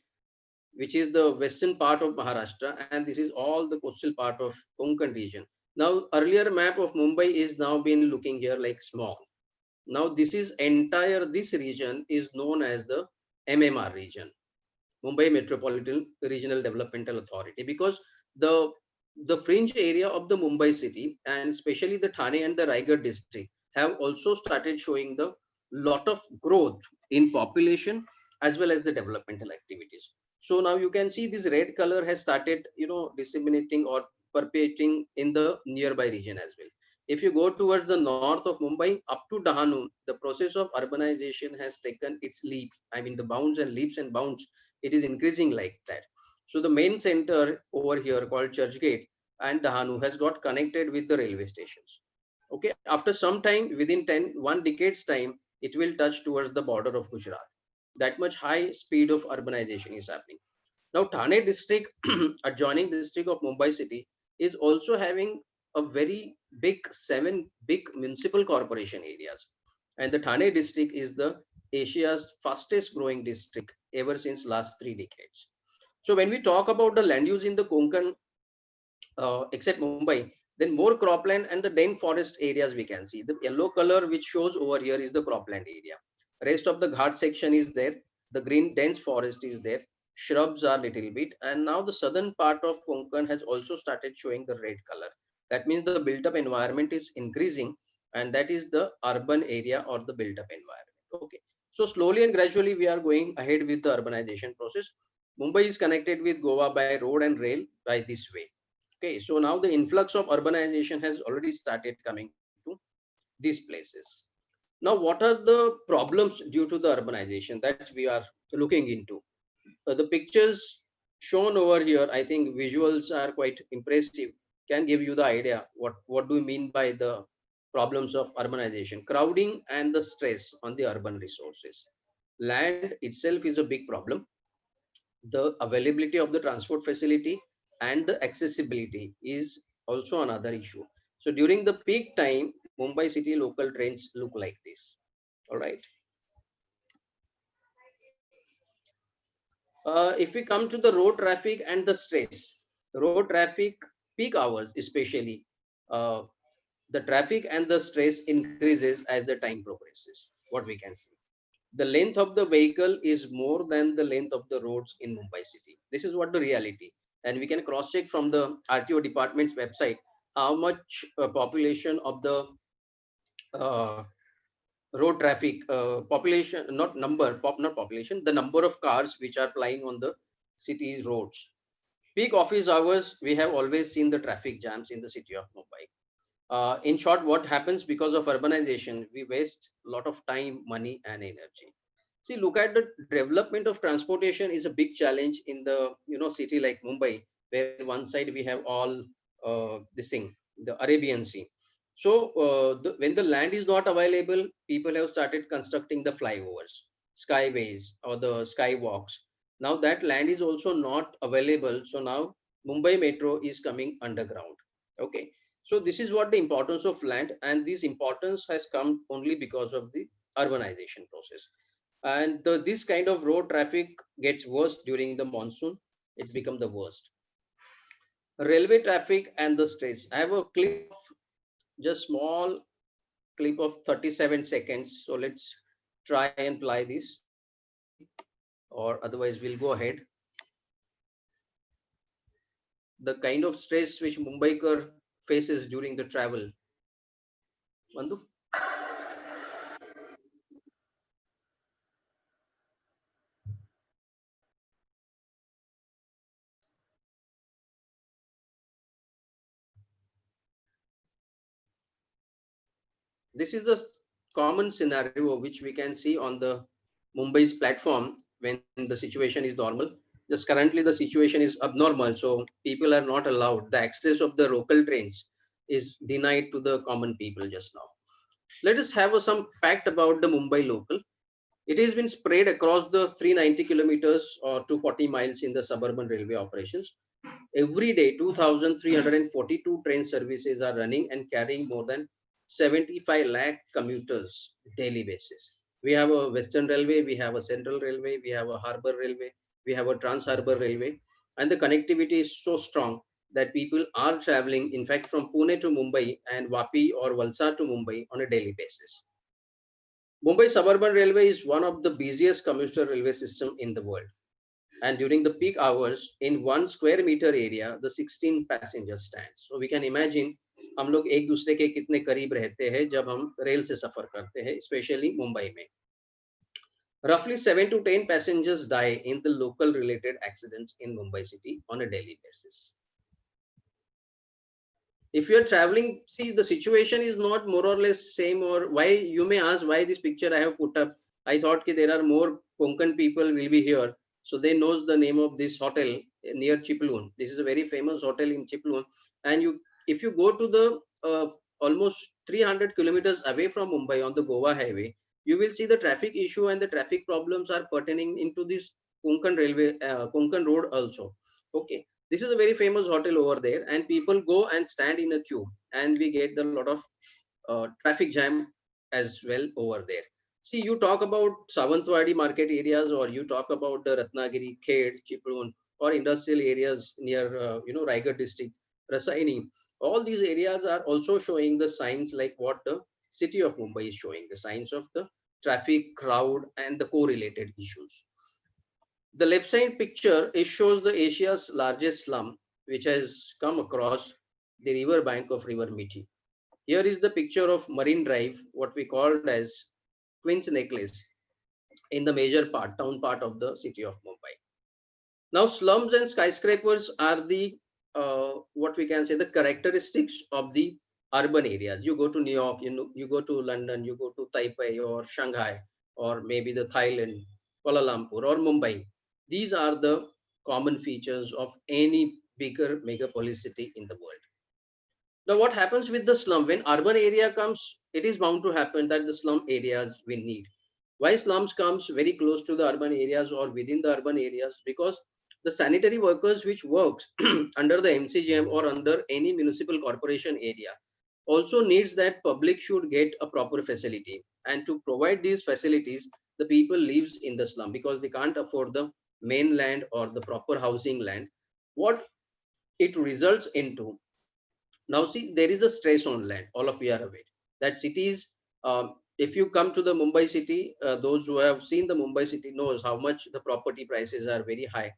which is the western part of Maharashtra, and this is all the coastal part of Konkan region. Now earlier map of Mumbai is now been looking here like small. Now this is entire, this region is known as the MMR region, Mumbai Metropolitan Regional Developmental Authority, because the the fringe area of the Mumbai city, and especially the Thane and the Raigad district, have also started showing the lot of growth in population as well as the developmental activities. So now you can see this red color has started, disseminating or perpetuating in the nearby region as well. If you go towards the north of Mumbai up to Dahanu, the process of urbanization has taken its leap. I mean, the bounds and leaps and bounds, it is increasing like that. So the main center over here called Churchgate and Dahanu has got connected with the railway stations. Okay, after some time, within 1 decade's time, it will touch towards the border of Gujarat. That much high speed of urbanization is happening. Now, Thane district, adjoining district of Mumbai city, is also having a very big 7 big municipal corporation areas. And the Thane district is the Asia's fastest growing district ever since last 3 decades. So when we talk about the land use in the Konkan, except Mumbai, then more cropland and the dense forest areas we can see. The yellow color which shows over here is the cropland area. Rest of the Ghat section is there. The green dense forest is there. Shrubs are little bit. And now the southern part of Konkan has also started showing the red color. That means the built up environment is increasing, and that is the urban area or the built up environment. Okay. So slowly and gradually we are going ahead with the urbanization process. Mumbai is connected with Goa by road and rail by this way. Okay, so now the influx of urbanization has already started coming to these places. Now, what are the problems due to the urbanization that we are looking into? The pictures shown over here, I think visuals are quite impressive, can give you the idea what do we mean by the problems of urbanization. Crowding and the stress on the urban resources. Land itself is a big problem. The availability of the transport facility and the accessibility is also another issue. So during the peak time, Mumbai city local trains look like this. All right. If we come to the road traffic and the stress, road traffic peak hours especially, uh, the traffic and the stress increases as the time progresses. What we can see, the length of the vehicle is more than the length of the roads in Mumbai city. This is what the reality. And we can cross check from the RTO department's website how much population of the uh, road traffic, population, not number, not population, the number of cars which are plying on the city's roads. Peak office hours, we have always seen the traffic jams in the city of Mumbai. In short, what happens because of urbanization, we waste a lot of time, money, and energy. See, look at the development of transportation is a big challenge in the city like Mumbai, where one side we have all this thing, the Arabian Sea. So when the land is not available, people have started constructing the flyovers, skyways, or the skywalks. Now that land is also not available. So now Mumbai Metro is coming underground. Okay. So this is what the importance of land, and this importance has come only because of the urbanization process. And this kind of road traffic gets worse during the monsoon. It's become the worst. Railway traffic and the stress. I have a clip of just small clip of 37 seconds. So let's try and play this, or otherwise we'll go ahead. The kind of stress which Mumbaikar faces during the travel. Bandhu? This is the common scenario which we can see on the Mumbai's platform when the situation is normal. Just currently the situation is abnormal, so people are not allowed. The access of the local trains is denied to the common people just now. Let us have some fact about the Mumbai local. It has been spread across the 390 kilometers or 240 miles in the suburban railway operations. Every day, 2,342 train services are running and carrying more than 75 lakh commuters daily basis. We have a Western Railway, we have a Central Railway, we have a Harbour Railway, we have a Trans Harbour Railway, and the connectivity is so strong that people are traveling, in fact, from Pune to Mumbai and Vapi or Valsad to Mumbai on a daily basis. Mumbai Suburban Railway is one of the busiest commuter railway system in the world. And during the peak hours, in 1 square meter area, the 16 passengers stands. So we can imagine हम लोग एक दूसरे के कितने करीब रहते हैं जब हम रेल से सफर करते हैं, especially मुंबई में. Roughly 7 to 10 passengers die in the local related accidents in Mumbai city on a daily basis. If you're traveling, see, the situation is not more or less same. Or why, you may ask why this picture I have put up. I thought there are more Konkan people will be here, so they knows the name of this hotel near Chiplun. This is a very famous hotel in Chiplun, and if you go to the almost 300 kilometers away from Mumbai on the Goa highway, you will see the traffic issue and the traffic problems are pertaining into this Konkan railway, Konkan road also. Okay, this is a very famous hotel over there, and people go and stand in a queue, and we get a lot of traffic jam as well over there. See, you talk about Savantwadi market areas, or you talk about the Ratnagiri, Khed, Chiplun, or industrial areas near Raigad district, Rasaini. All these areas are also showing the signs like what the city of Mumbai is showing, the signs of the traffic, crowd, and the correlated issues. The left side picture, it shows the Asia's largest slum, which has come across the river bank of River Mithi. Here is the picture of Marine Drive, what we called as Queen's Necklace, in the major part, town part of the city of Mumbai. Now, slums and skyscrapers are the what we can say the characteristics of the urban areas. You go to New York, you go to London, you go to Taipei or Shanghai, or maybe the Thailand, Kuala Lumpur or Mumbai. These are the common features of any bigger megapolis city in the world. Now, what happens with the slum? When urban area comes, it is bound to happen that the slum areas will need. Why slums comes very close to the urban areas or within the urban areas? Because the sanitary workers which works under the MCGM or under any municipal corporation area also needs that public should get a proper facility. And to provide these facilities, the people lives in the slum because they can't afford the main land or the proper housing land. What it results into, now see, there is a stress on land. All of you are aware that cities, if you come to the Mumbai city, those who have seen the Mumbai city knows how much the property prices are very high.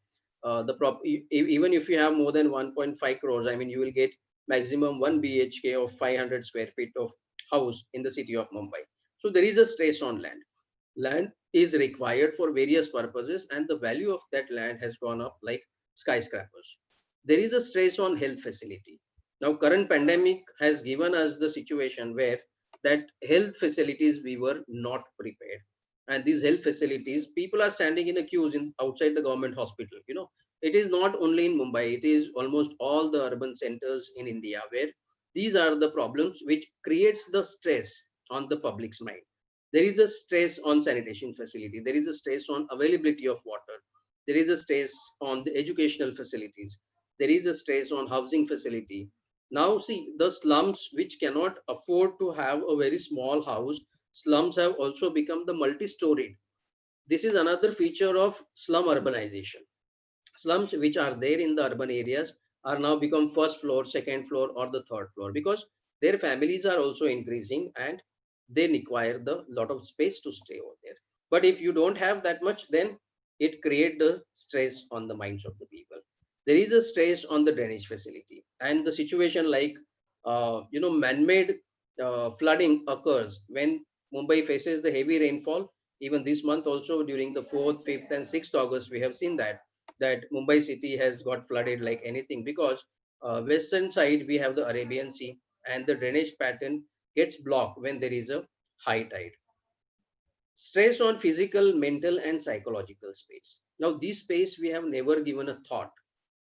Even if you have more than 1.5 crores, I mean, you will get maximum 1 BHK of 500 square feet of house in the city of Mumbai. So there is a stress on land. Land is required for various purposes, and the value of that land has gone up like skyscrapers. There is a stress on health facility. Now, current pandemic has given us the situation where that health facilities we were not prepared. And these health facilities, people are standing in a queues outside the government hospital. It is not only in Mumbai, it is almost all the urban centers in India where these are the problems which creates the stress on the public's mind. There is a stress on sanitation facility. There is a stress on availability of water. There is a stress on the educational facilities. There is a stress on housing facility. Now see, the slums which cannot afford to have a very small house, slums have also become the multi-storied. This is another feature of slum urbanization. Slums which are there in the urban areas are now become first floor, second floor, or the third floor because their families are also increasing and they require the lot of space to stay over there. But if you don't have that much, then it creates the stress on the minds of the people. There is a stress on the drainage facility, and the situation like man-made flooding occurs when Mumbai faces the heavy rainfall. Even this month also during the 4th, 5th and 6th August, we have seen that Mumbai city has got flooded like anything because western side we have the Arabian Sea and the drainage pattern gets blocked when there is a high tide. Stress on physical, mental and psychological space. Now this space we have never given a thought.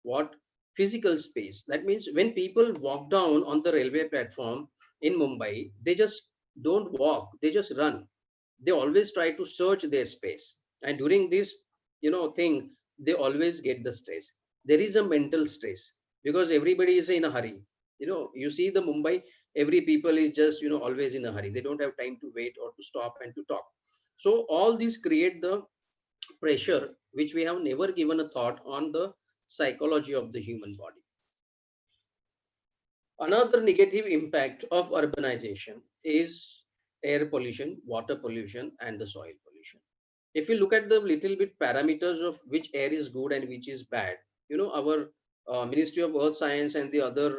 What? Physical space. That means when people walk down on the railway platform in Mumbai, they just don't walk, they just run. They always try to search their space. And during this, thing, they always get the stress. There is a mental stress because everybody is in a hurry. You see the Mumbai, every people is just, always in a hurry. They don't have time to wait or to stop and to talk. So all these create the pressure which we have never given a thought on the psychology of the human body. Another negative impact of urbanization is air pollution, water pollution, and the soil pollution. If you look at the little bit parameters of which air is good and which is bad, our Ministry of Earth Science and the other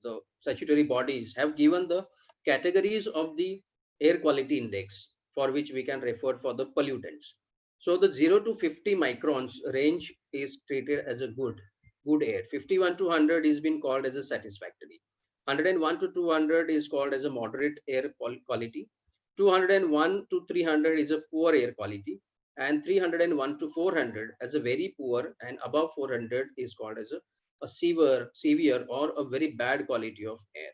the statutory bodies have given the categories of the air quality index for which we can refer for the pollutants. So the 0 to 50 microns range is treated as a good air. 51 to 100 is been called as a satisfactory. 101 to 200 is called as a moderate air quality. 201 to 300 is a poor air quality, and 301 to 400 as a very poor, and above 400 is called as a severe or a very bad quality of air.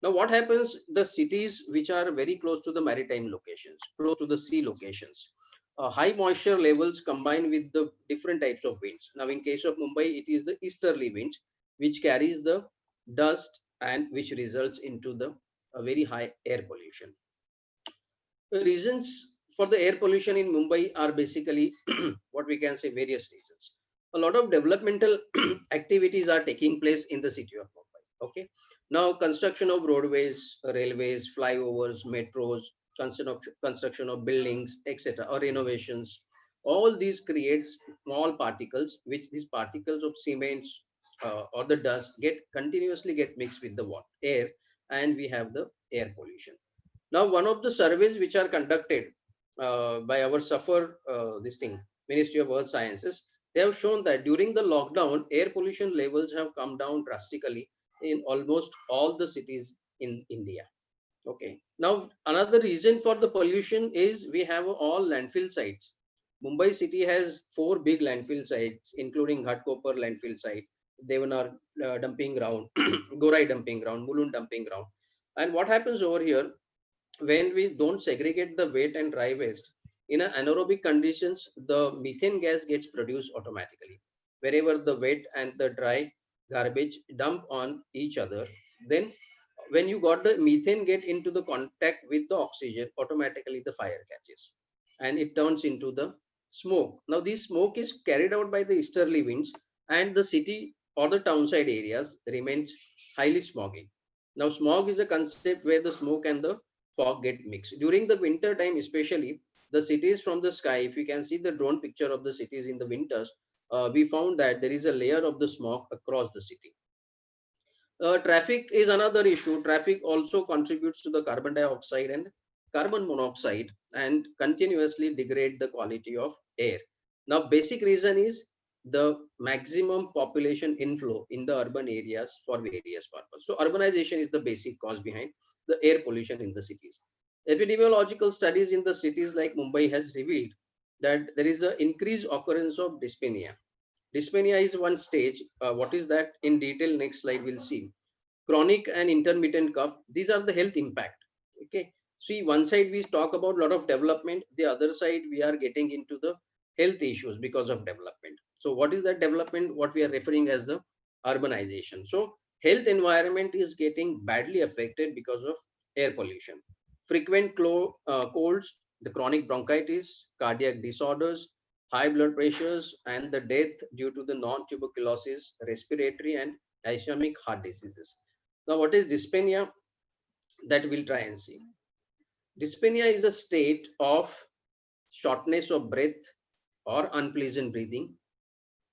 Now, what happens? The cities which are very close to the maritime locations, close to the sea locations, high moisture levels combined with the different types of winds. Now, in case of Mumbai, it is the easterly winds which carries the dust and which results into the very high air pollution. The reasons for the air pollution in Mumbai are basically what we can say various reasons. A lot of developmental activities are taking place in the city of Mumbai. Okay. Now, construction of roadways, railways, flyovers, metros, construction of buildings, etc., or renovations. All these create small particles, which these particles of cements or the dust continuously get mixed with the air, and we have the air pollution. Now, one of the surveys which are conducted by our this thing, Ministry of Earth Sciences, they have shown that during the lockdown, air pollution levels have come down drastically in almost all the cities in India. Okay. Now, another reason for the pollution is we have all landfill sites. Mumbai city has 4 big landfill sites, including Ghatkopar landfill site, Devanar dumping ground, Gorai dumping ground, Mulund dumping ground. And what happens over here, when we don't segregate the wet and dry waste, in anaerobic conditions, the methane gas gets produced automatically. Wherever the wet and the dry garbage dump on each other, then when you got the methane get into the contact with the oxygen, automatically the fire catches and it turns into the smoke. Now, this smoke is carried out by the easterly winds, and the city or the townside areas remains highly smoggy. Now, smog is a concept where the smoke and the fog get mixed. During the winter time, especially the cities from the sky, if you can see the drone picture of the cities in the winters, we found that there is a layer of the smog across the city. Traffic is another issue. Traffic also contributes to the carbon dioxide and carbon monoxide and continuously degrade the quality of air. Now, basic reason is the maximum population inflow in the urban areas for various purposes. So urbanization is the basic cause behind the air pollution in the cities. Epidemiological studies in the cities like Mumbai has revealed that there is an increased occurrence of dyspnea. Dyspnea is one stage. What is that? In detail, next slide we'll see. Chronic and intermittent cough, these are the health impact. Okay. See, one side we talk about a lot of development, the other side we are getting into the health issues because of development. So what is that development? What we are referring as the urbanization. So health environment is getting badly affected because of air pollution. Frequent colds, the chronic bronchitis, cardiac disorders, high blood pressures, and the death due to the non-tuberculosis, respiratory and ischemic heart diseases. Now, what is dyspnea? That we'll try and see. Dyspnea is a state of shortness of breath or unpleasant breathing.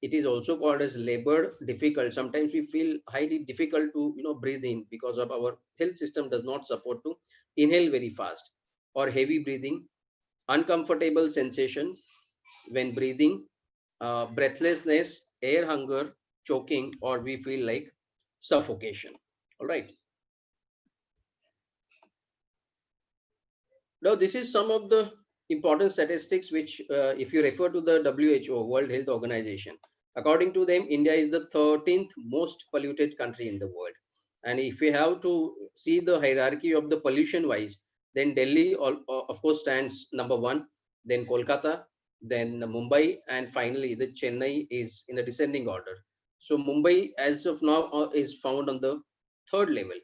It is also called as labored difficult. Sometimes we feel highly difficult to breathe in because of our health system does not support to inhale very fast, or heavy breathing, uncomfortable sensation when breathing, breathlessness, air hunger, choking, or we feel like suffocation. All right. Now, this is some of the important statistics which, if you refer to the WHO, World Health Organization, according to them, India is the 13th most polluted country in the world. And if we have to see the hierarchy of the pollution wise, then Delhi, of course, stands number 1, then Kolkata, then Mumbai, and finally the Chennai is in a descending order. So Mumbai, as of now, is found on the 3rd level.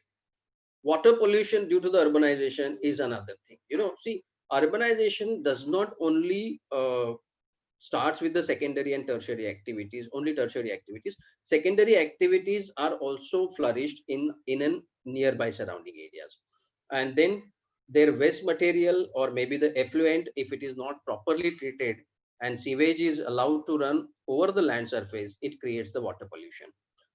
Water pollution due to the urbanization is another thing. See, urbanization does not only starts with the secondary and tertiary activities, only tertiary activities. Secondary activities are also flourished in nearby surrounding areas. And then their waste material or maybe the effluent, if it is not properly treated and sewage is allowed to run over the land surface, it creates the water pollution.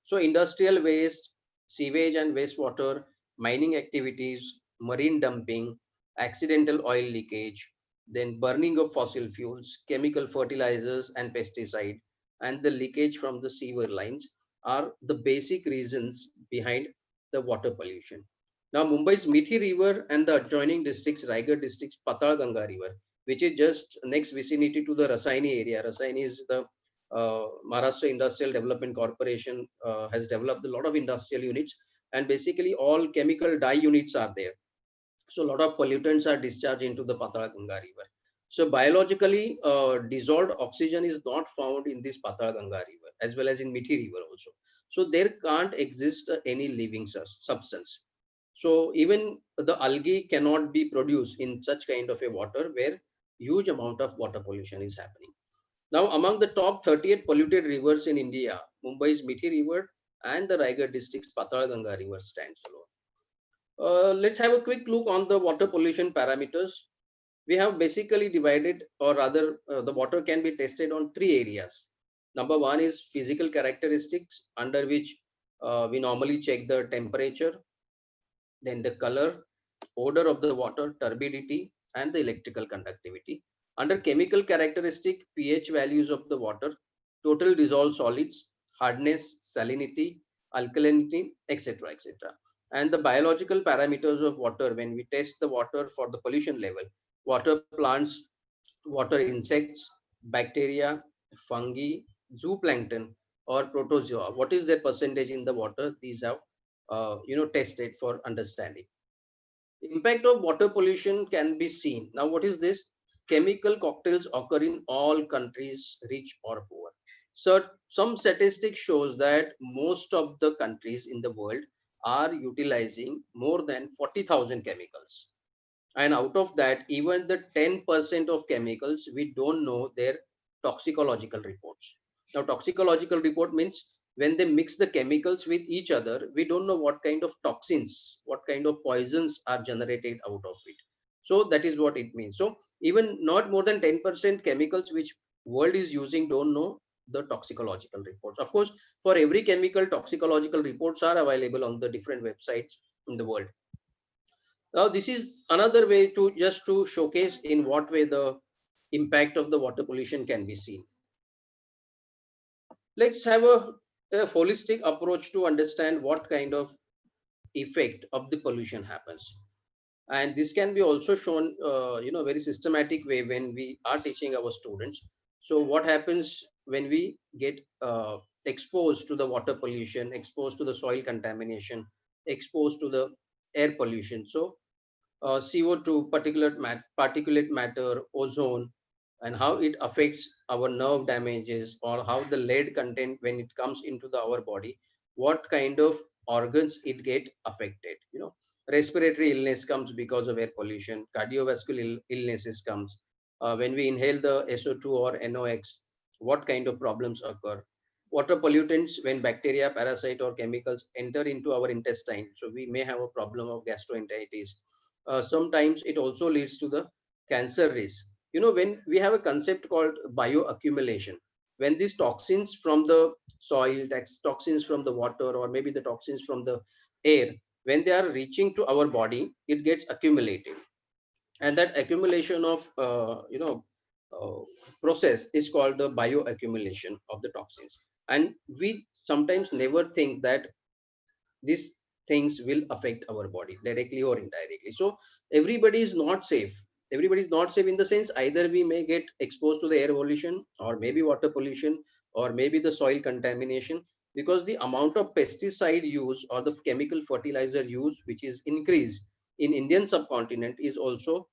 So industrial waste, sewage and wastewater, mining activities, marine dumping, accidental oil leakage, then burning of fossil fuels, chemical fertilizers and pesticide, and the leakage from the sewer lines are the basic reasons behind the water pollution. Now, Mumbai's Mithi River and the adjoining districts, Raigad district's Patal Ganga River, which is just next vicinity to the Rasaini area. Rasaini is the Maharashtra Industrial Development Corporation has developed a lot of industrial units, and basically all chemical dye units are there. So a lot of pollutants are discharged into the Patal Ganga River. So biologically dissolved oxygen is not found in this Patal Ganga River as well as in Mithi River also. So there can't exist any living substance. So even the algae cannot be produced in such kind of a water where huge amount of water pollution is happening. Now, among the top 38 polluted rivers in India, Mumbai's Mithi River and the Raigad district's Patal Ganga River stands alone. Let's have a quick look on the water pollution parameters. We have basically divided, or rather the water can be tested on three areas. Number one is physical characteristics, under which we normally check the temperature, then the color, odor of the water, turbidity, and the electrical conductivity. Under chemical characteristic, pH values of the water, total dissolved solids, hardness, salinity, alkalinity, etc., etc. And the biological parameters of water, when we test the water for the pollution level, water plants, water insects, bacteria, fungi, zooplankton, or protozoa. What is their percentage in the water? These have tested for understanding. The impact of water pollution can be seen. Now, what is this? Chemical cocktails occur in all countries, rich or poor. So some statistics shows that most of the countries in the world are utilizing more than 40,000 chemicals. And out of that, even the 10% of chemicals, we don't know their toxicological reports. Now, toxicological report means when they mix the chemicals with each other, we don't know what kind of toxins, what kind of poisons are generated out of it. So that is what it means. So even not more than 10% chemicals which world is using don't know the toxicological reports. Of course, for every chemical, toxicological reports are available on the different websites in the world. Now, this is another way to just to showcase in what way the impact of the water pollution can be seen. Let's have a holistic approach to understand what kind of effect of the pollution happens. And this can be also shown, very systematic way when we are teaching our students. So what happens when we get exposed to the water pollution, exposed to the soil contamination, exposed to the air pollution? So CO2, particulate matter, ozone, and how it affects our nerve damages, or how the lead content when it comes into our body, what kind of organs it get affected. Respiratory illness comes because of air pollution, cardiovascular illnesses comes when we inhale the SO2 or NOx, what kind of problems occur. Water pollutants, when bacteria, parasite, or chemicals enter into our intestine, so we may have a problem of gastroenteritis. Sometimes it also leads to the cancer risk. When we have a concept called bioaccumulation, when these toxins from the soil, toxins from the water, or maybe the toxins from the air, when they are reaching to our body, it gets accumulated. And that accumulation of process is called the bioaccumulation of the toxins. And we sometimes never think that these things will affect our body directly or indirectly. So everybody is not safe. Everybody is not safe in the sense either we may get exposed to the air pollution, or maybe water pollution, or maybe the soil contamination, because the amount of pesticide use or the chemical fertilizer use which is increased in Indian subcontinent is also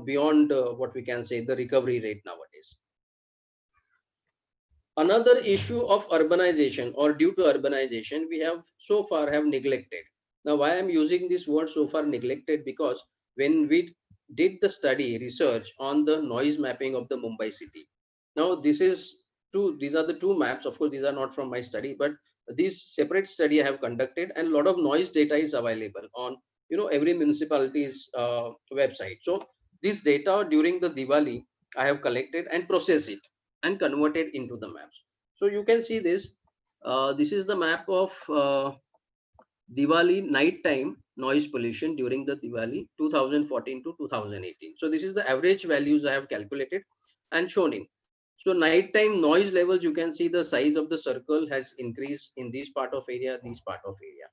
beyond what we can say the recovery rate nowadays. Another issue of urbanization, or due to urbanization, we have so far have neglected. Now, why I'm using this word so far neglected? Because when we did the study research on the noise mapping of the Mumbai city, now these are the two maps. Of course, these are not from my study, but this separate study I have conducted, and a lot of noise data is available on every municipality's website. So this data during the Diwali I have collected and processed it and converted into the maps. So you can see this. This is the map of Diwali nighttime noise pollution during the Diwali 2014 to 2018. So this is the average values I have calculated and shown in. So nighttime noise levels, you can see the size of the circle has increased in this part of area, this part of area.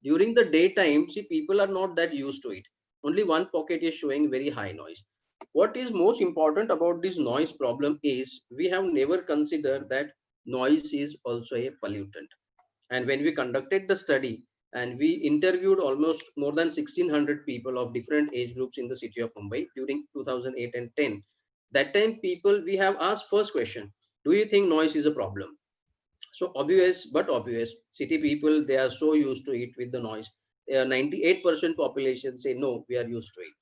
During the daytime, see, people are not that used to it. Only one pocket is showing very high noise. What is most important about this noise problem is we have never considered that noise is also a pollutant. And when we conducted the study and we interviewed almost more than 1600 people of different age groups in the city of Mumbai during 2008 and 10, that time people, we have asked first question, do you think noise is a problem? So obvious, but obvious, city people, they are so used to it with the noise. 98% population say no, we are used to it.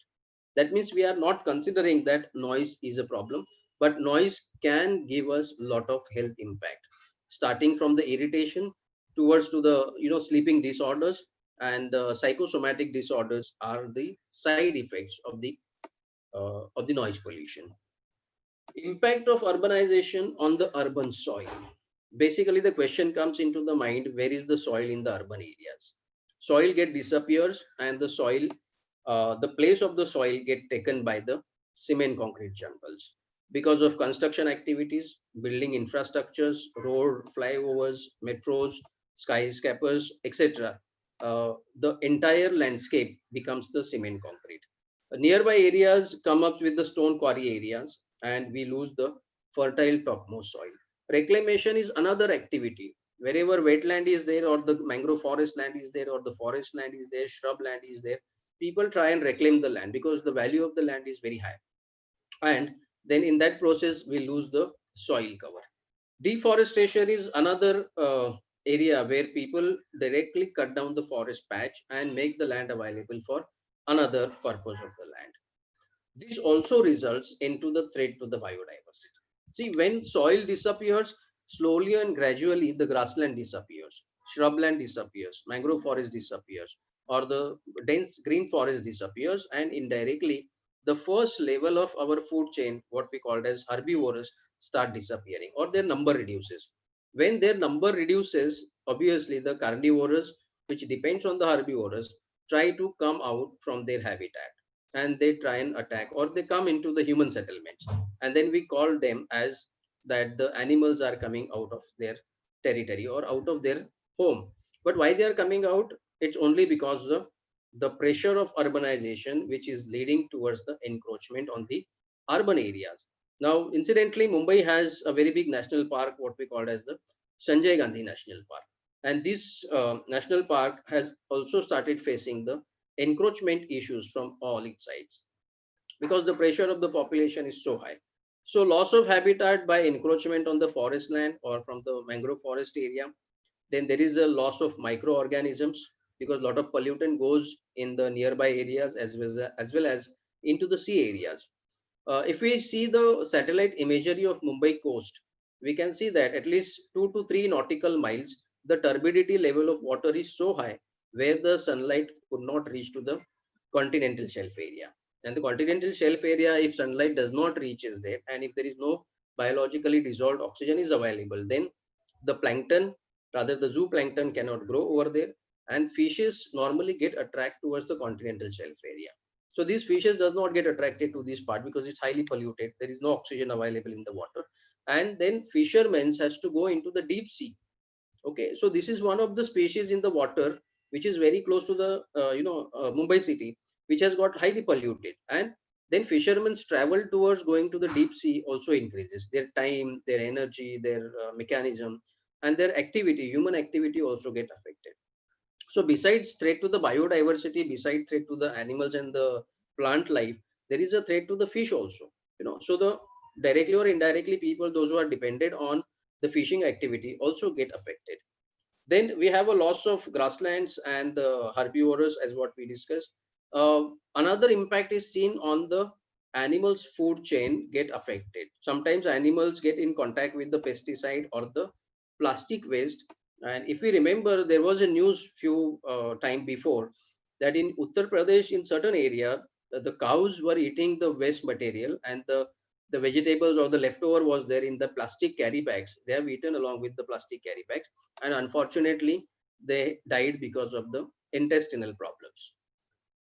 That means we are not considering that noise is a problem, but noise can give us a lot of health impact, starting from the irritation towards to the sleeping disorders, and psychosomatic disorders are the side effects of the noise pollution. Impact of urbanization on the urban soil. Basically, the question comes into the mind, where is the soil in the urban areas? Soil get disappears, and the soil, the place of the soil get taken by the cement concrete jungles because of construction activities, building infrastructures, road, flyovers, metros, skyscrapers, etc. The entire landscape becomes the cement concrete. Nearby areas come up with the stone quarry areas, and we lose the fertile topmost soil. Reclamation is another activity. Wherever wetland is there, or the mangrove forest land is there, or the forest land is there, shrub land is there, people try and reclaim the land because the value of the land is very high. And then in that process, we lose the soil cover. Deforestation is another area where people directly cut down the forest patch and make the land available for another purpose of the land. This also results into the threat to the biodiversity. See, when soil disappears, slowly and gradually the grassland disappears, shrubland disappears, mangrove forest disappears, or the dense green forest disappears, and indirectly the first level of our food chain, what we called as herbivores, start disappearing, or their number reduces. When their number reduces, obviously the carnivores, which depends on the herbivores, try to come out from their habitat, and they try and attack, or they come into the human settlements, and then we call them as that the animals are coming out of their territory or out of their home. But why they are coming out? It's only because of the pressure of urbanization, which is leading towards the encroachment on the urban areas. Now, incidentally, Mumbai has a very big national park, what we call as the Sanjay Gandhi National Park, and this national park has also started facing the encroachment issues from all its sides because the pressure of the population is so high. So loss of habitat by encroachment on the forest land or from the mangrove forest area. Then there is a loss of microorganisms because a lot of pollutant goes in the nearby areas as well as into the sea areas. If we see the satellite imagery of Mumbai coast, we can see that at least 2 to 3 nautical miles, the turbidity level of water is so high where the sunlight could not reach to the continental shelf area. And the continental shelf area, if sunlight does not reaches there, and if there is no biologically dissolved oxygen is available, then the plankton, rather the zooplankton, cannot grow over there, and fishes normally get attracted towards the continental shelf area. So these fishes does not get attracted to this part because it's highly polluted. There is no oxygen available in the water, and then fishermen has to go into the deep sea. Okay, so this is one of the species in the water which is very close to the Mumbai city, which has got highly polluted, and then fishermen's travel towards going to the deep sea also increases. Their time, their energy, their mechanism, and their activity, human activity, also get affected. So besides threat to the biodiversity, besides threat to the animals and the plant life, there is a threat to the fish also. So the directly or indirectly people, those who are dependent on the fishing activity, also get affected. Then we have a loss of grasslands and the herbivores, as what we discussed. Another impact is seen on the animals' food chain get affected. Sometimes animals get in contact with the pesticide or the plastic waste. And if we remember, there was a news few time before that in Uttar Pradesh, in certain area, the cows were eating the waste material, and the vegetables or the leftover was there in the plastic carry bags. They have eaten along with the plastic carry bags, and unfortunately, they died because of the intestinal problems.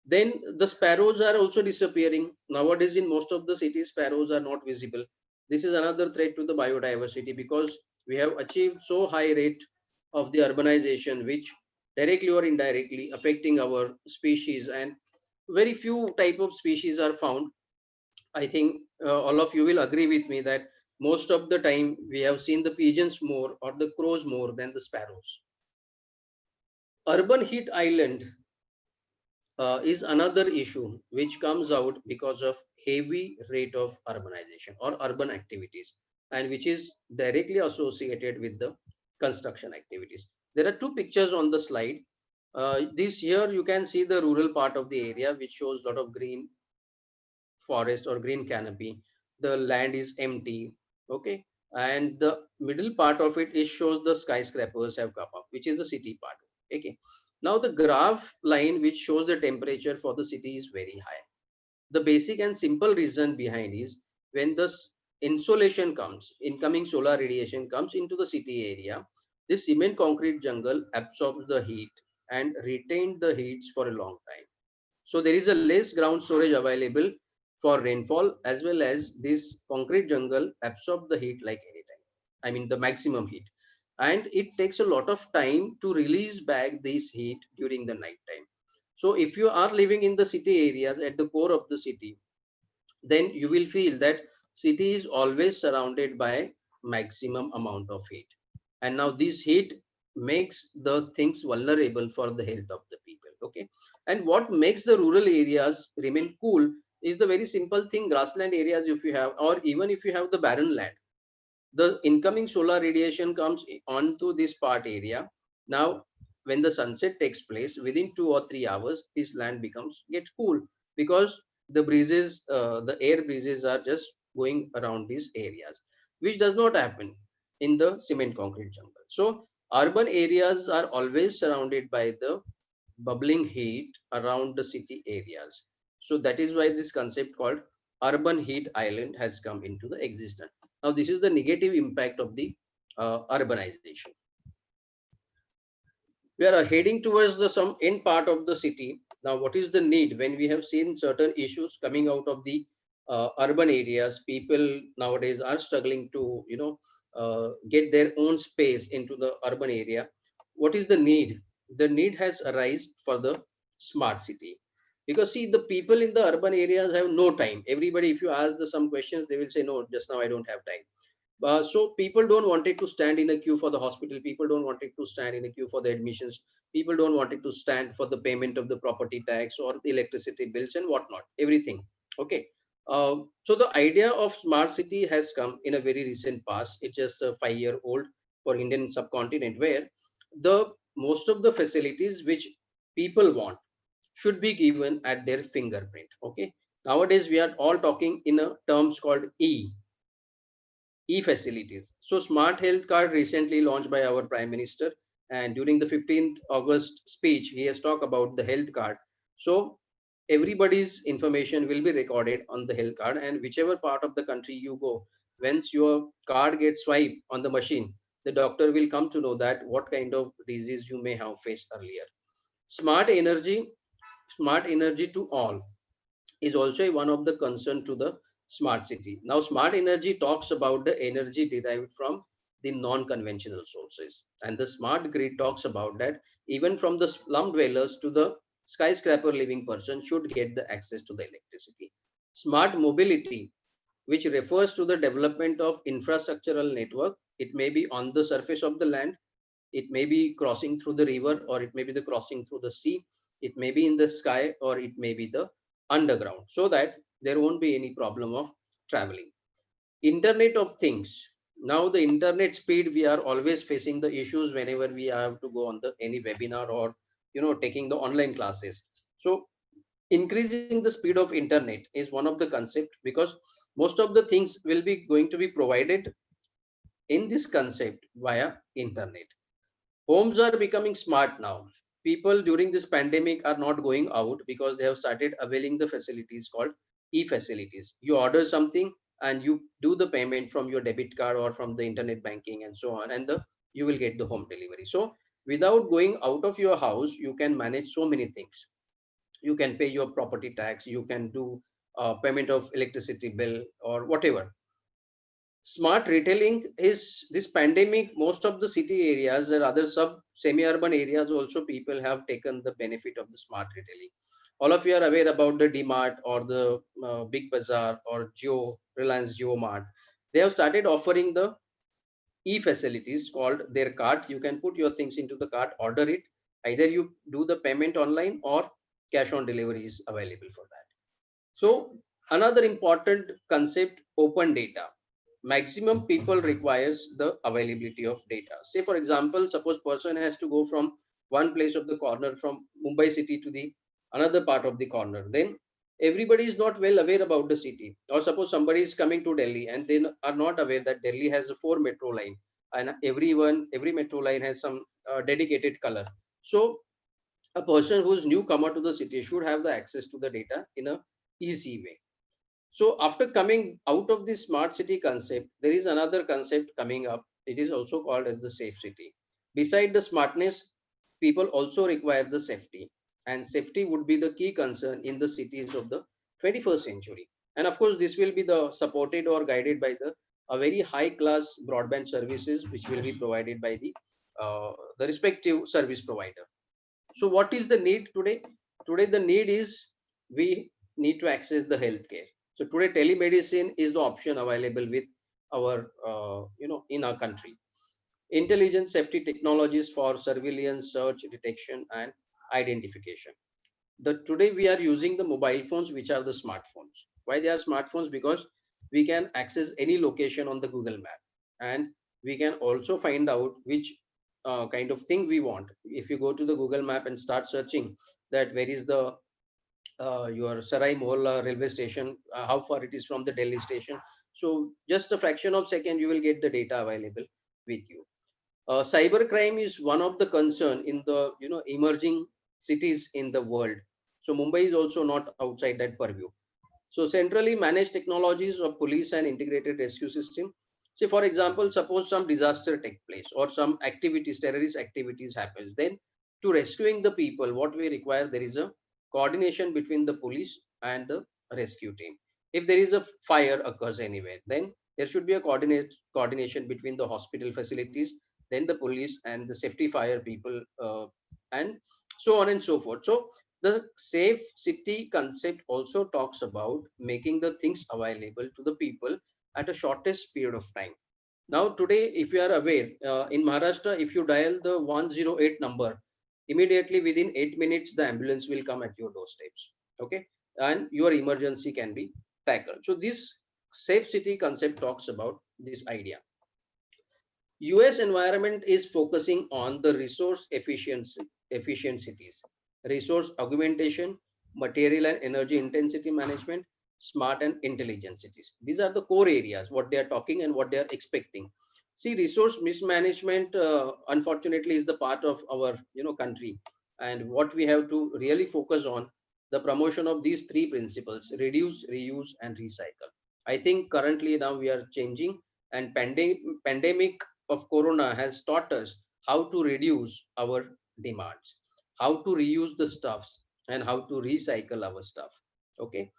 Then the sparrows are also disappearing. Nowadays, in most of the cities, sparrows are not visible. This is another threat to the biodiversity, because we have achieved so high rate of the urbanization, which directly or indirectly affecting our species, and very few type of species are found. I think all of you will agree with me that most of the time we have seen the pigeons more or the crows more than the sparrows. Urban heat island is another issue which comes out because of heavy rate of urbanization or urban activities, and which is directly associated with the construction activities. There are two pictures on the slide. This here you can see the rural part of the area, which shows a lot of green forest or green canopy. The land is empty, okay, and the middle part of it is shows the skyscrapers have come up, which is the city part. Okay, now the graph line which shows the temperature for the city is very high. The basic and simple reason behind is, when the insolation comes, incoming solar radiation comes into the city area, this cement concrete jungle absorbs the heat and retained the heats for a long time. So there is a less ground storage available for rainfall, as well as this concrete jungle absorb the heat like anytime. I mean the maximum heat. And it takes a lot of time to release back this heat during the night time. So if you are living in the city areas at the core of the city, then you will feel that city is always surrounded by maximum amount of heat. And now this heat makes the things vulnerable for the health of the people. Okay, and what makes the rural areas remain cool is the very simple thing: grassland areas, if you have, or even if you have the barren land, the incoming solar radiation comes onto this part area. Now when the sunset takes place, within 2 or 3 hours this land gets cool, because the breezes, the air breezes are just going around these areas, which does not happen in the cement concrete jungle. So urban areas are always surrounded by the bubbling heat around the city areas. So that is why this concept called urban heat island has come into the existence. Now this is the negative impact of the urbanization. We are heading towards the some end part of the city. Now what is the need? When we have seen certain issues coming out of the urban areas, people nowadays are struggling to get their own space into the urban area. What is the need? The need has arisen for the smart city, because see, the people in the urban areas have no time. Everybody, if you ask some questions, they will say, no, just now I don't have time. So people don't want it to stand in a queue for the hospital. People don't want it to stand in a queue for the admissions. People don't want it to stand for the payment of the property tax or the electricity bills and whatnot, everything. Okay. So the idea of smart city has come in a very recent past. It's just a 5-year old for Indian subcontinent, where the most of the facilities which people want should be given at their fingerprint. Okay. Nowadays we are all talking in a terms called e-facilities. So smart health card recently launched by our Prime Minister, and during the 15th August speech, he has talked about the health card. So everybody's information will be recorded on the health card, and whichever part of the country you go, once your card gets swiped on the machine, the doctor will come to know that what kind of disease you may have faced earlier. Smart energy, smart energy to all is also one of the concern to the smart city. Now, smart energy talks about the energy derived from the non-conventional sources, and the smart grid talks about that even from the slum dwellers to the skyscraper living person should get the access to the electricity. Smart mobility, which refers to the development of infrastructural network. It may be on the surface of the land, it may be crossing through the river, or it may be the crossing through the sea, it may be in the sky, or it may be the underground, so that there won't be any problem of traveling. Internet of things. Now the internet speed, we are always facing the issues whenever we have to go on the any webinar or taking the online classes. So increasing the speed of internet is one of the concept, because most of the things will be going to be provided in this concept via internet. Homes are becoming smart now. people during this pandemic are not going out because they have started availing the facilities called e-facilities. You order something and you do the payment from your debit card or from the internet banking and so on, and you will get the home delivery. So without going out of your house, you can manage so many things. You can pay your property tax, you can do payment of electricity bill or whatever. Smart retailing is this pandemic, most of the city areas or other sub semi-urban areas also, people have taken the benefit of the smart retailing. All of you are aware about the DMart or the Big Bazaar or Geo, Reliance Geo Mart. They have started offering the e-facilities called their cart. You can put your things into the cart, order it. Either you do the payment online or cash on delivery is available for that. So another important concept, open data. Maximum people requires the availability of data. Say for example, suppose person has to go from one place of the corner from Mumbai city to the another part of the corner. Then everybody is not well aware about the city. Or suppose somebody is coming to Delhi and they are not aware that Delhi has a 4 metro line and every metro line has some dedicated color. So a person who's newcomer to the city should have the access to the data in a easy way. So after coming out of the smart city concept, there is another concept coming up. It is also called as the safe city. Beside the smartness, people also require the safety, and safety would be the key concern in the cities of the 21st century. And of course, this will be the supported or guided by the a very high class broadband services which will be provided by the respective service provider. So what is the need today? Today the need is we need to access the healthcare. So today telemedicine is the option available with our in our country. Intelligent safety technologies for surveillance, search, detection, and identification. Today we are using the mobile phones, which are the smartphones. Why they are smartphones? Because we can access any location on the Google map, and we can also find out which kind of thing we want. If you go to the Google map and start searching that where is the your Sarai Mohalla railway station, how far it is from the Delhi station, so just a fraction of second you will get the data available with you. Cyber crime is one of the concern in the emerging cities in the world. So Mumbai is also not outside that purview. So centrally managed technologies of police and integrated rescue system. Say for example, suppose some disaster take place or some activities, terrorist activities happens, then to rescuing the people, what we require, there is a coordination between the police and the rescue team. If there is a fire occurs anywhere, then there should be a coordination between the hospital facilities, then the police and the safety fire people, and so on and so forth. So the safe city concept also talks about making the things available to the people at a shortest period of time. Now today, if you are aware, in Maharashtra, if you dial the 108 number, immediately within 8 minutes the ambulance will come at your doorsteps. Okay, and your emergency can be tackled. So this safe city concept talks about this idea. US environment is focusing on the resource efficient cities, resource augmentation, material and energy intensity management, smart and intelligent cities. These are the core areas what they are talking and what they are expecting. See, resource mismanagement unfortunately is the part of our country, and what we have to really focus on the promotion of these three principles: reduce, reuse, and recycle. I think currently now we are changing, and pandemic of corona has taught us how to reduce our demands, how to reuse the stuffs, and how to recycle our stuff. Okay,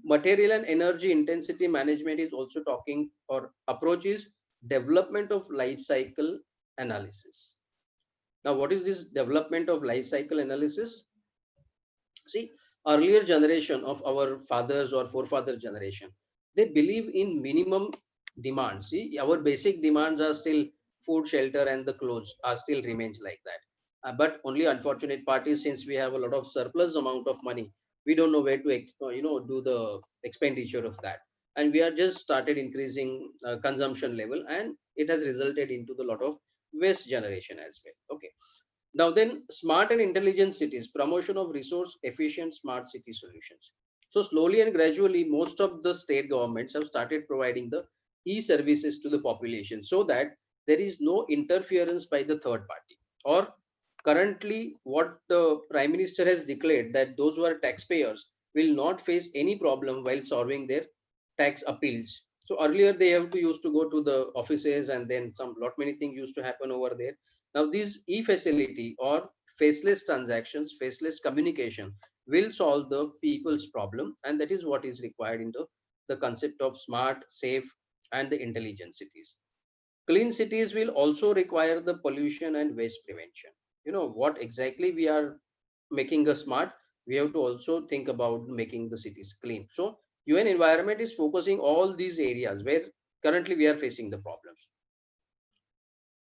material and energy intensity management is also talking or approaches development of life cycle analysis. Now what is this development of life cycle analysis? See, earlier generation of our fathers or forefather generation, they believe in minimum demands. See, our basic demands are still food, shelter, and the clothes are still remains like that. But only unfortunate part is, since we have a lot of surplus amount of money, we don't know where to do the expenditure of that, and we are just started increasing consumption level, and it has resulted into the lot of waste generation as well. Okay, now then, smart and intelligent cities, promotion of resource efficient smart city solutions. So slowly and gradually, most of the state governments have started providing the e-services to the population, so that there is no interference by the third party, or currently what the Prime Minister has declared, that those who are taxpayers will not face any problem while solving their tax appeals. So earlier they used to go to the offices, and then lot many things used to happen over there. Now this e-facility or faceless transactions, faceless communication will solve the people's problem, and that is what is required in the concept of smart, safe, and the intelligent cities. Clean cities will also require the pollution and waste prevention. What exactly we are making a smart, we have to also think about making the cities clean. So UN environment is focusing all these areas where currently we are facing the problems.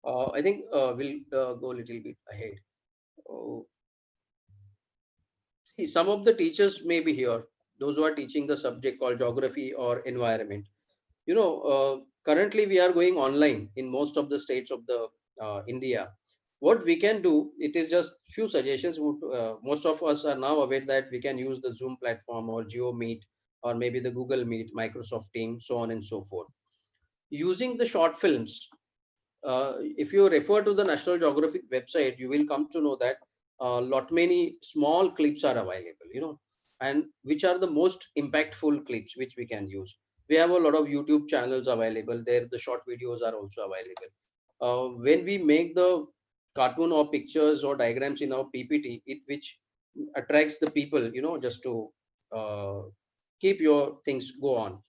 I think we'll go a little bit ahead. Oh, see, some of the teachers may be here, those who are teaching the subject called geography or environment. Currently we are going online in most of the states of the India. What we can do, it is just few suggestions. Most of us are now aware that we can use the Zoom platform or Geo Meet or maybe the Google Meet, Microsoft Teams, so on and so forth. Using the short films, if you refer to the National Geographic website, you will come to know that lot many small clips are available, and which are the most impactful clips which we can use. We have a lot of YouTube channels available there. The short videos are also available. When we make the cartoon or pictures or diagrams in our PPT, which attracts the people, just to keep your things go on.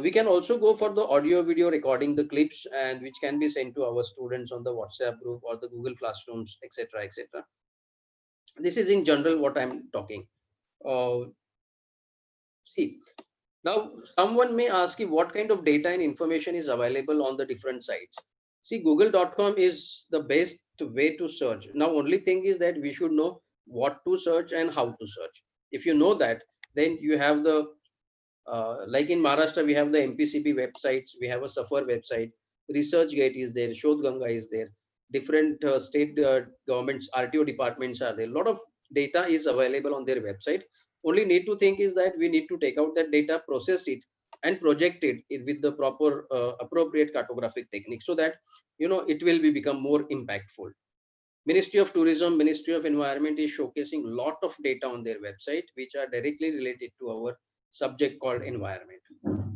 We can also go for the audio video recording the clips, and which can be sent to our students on the WhatsApp group or the Google Classrooms, etc., etc. This is in general what I'm talking. See, now someone may ask you what kind of data and information is available on the different sites. See, google.com is the best way to search. Now, only thing is that we should know what to search and how to search. If you know that, then you have the like in Maharashtra, we have the MPCB websites, we have a SAFAR website, ResearchGate is there, Shodhganga is there, different state governments, RTO departments are there. A lot of data is available on their website. Only need to think is that we need to take out that data, process it, and project it with the proper appropriate cartographic technique, so that it will become more impactful. Ministry of Tourism, Ministry of Environment is showcasing a lot of data on their website, which are directly related to our subject called environment.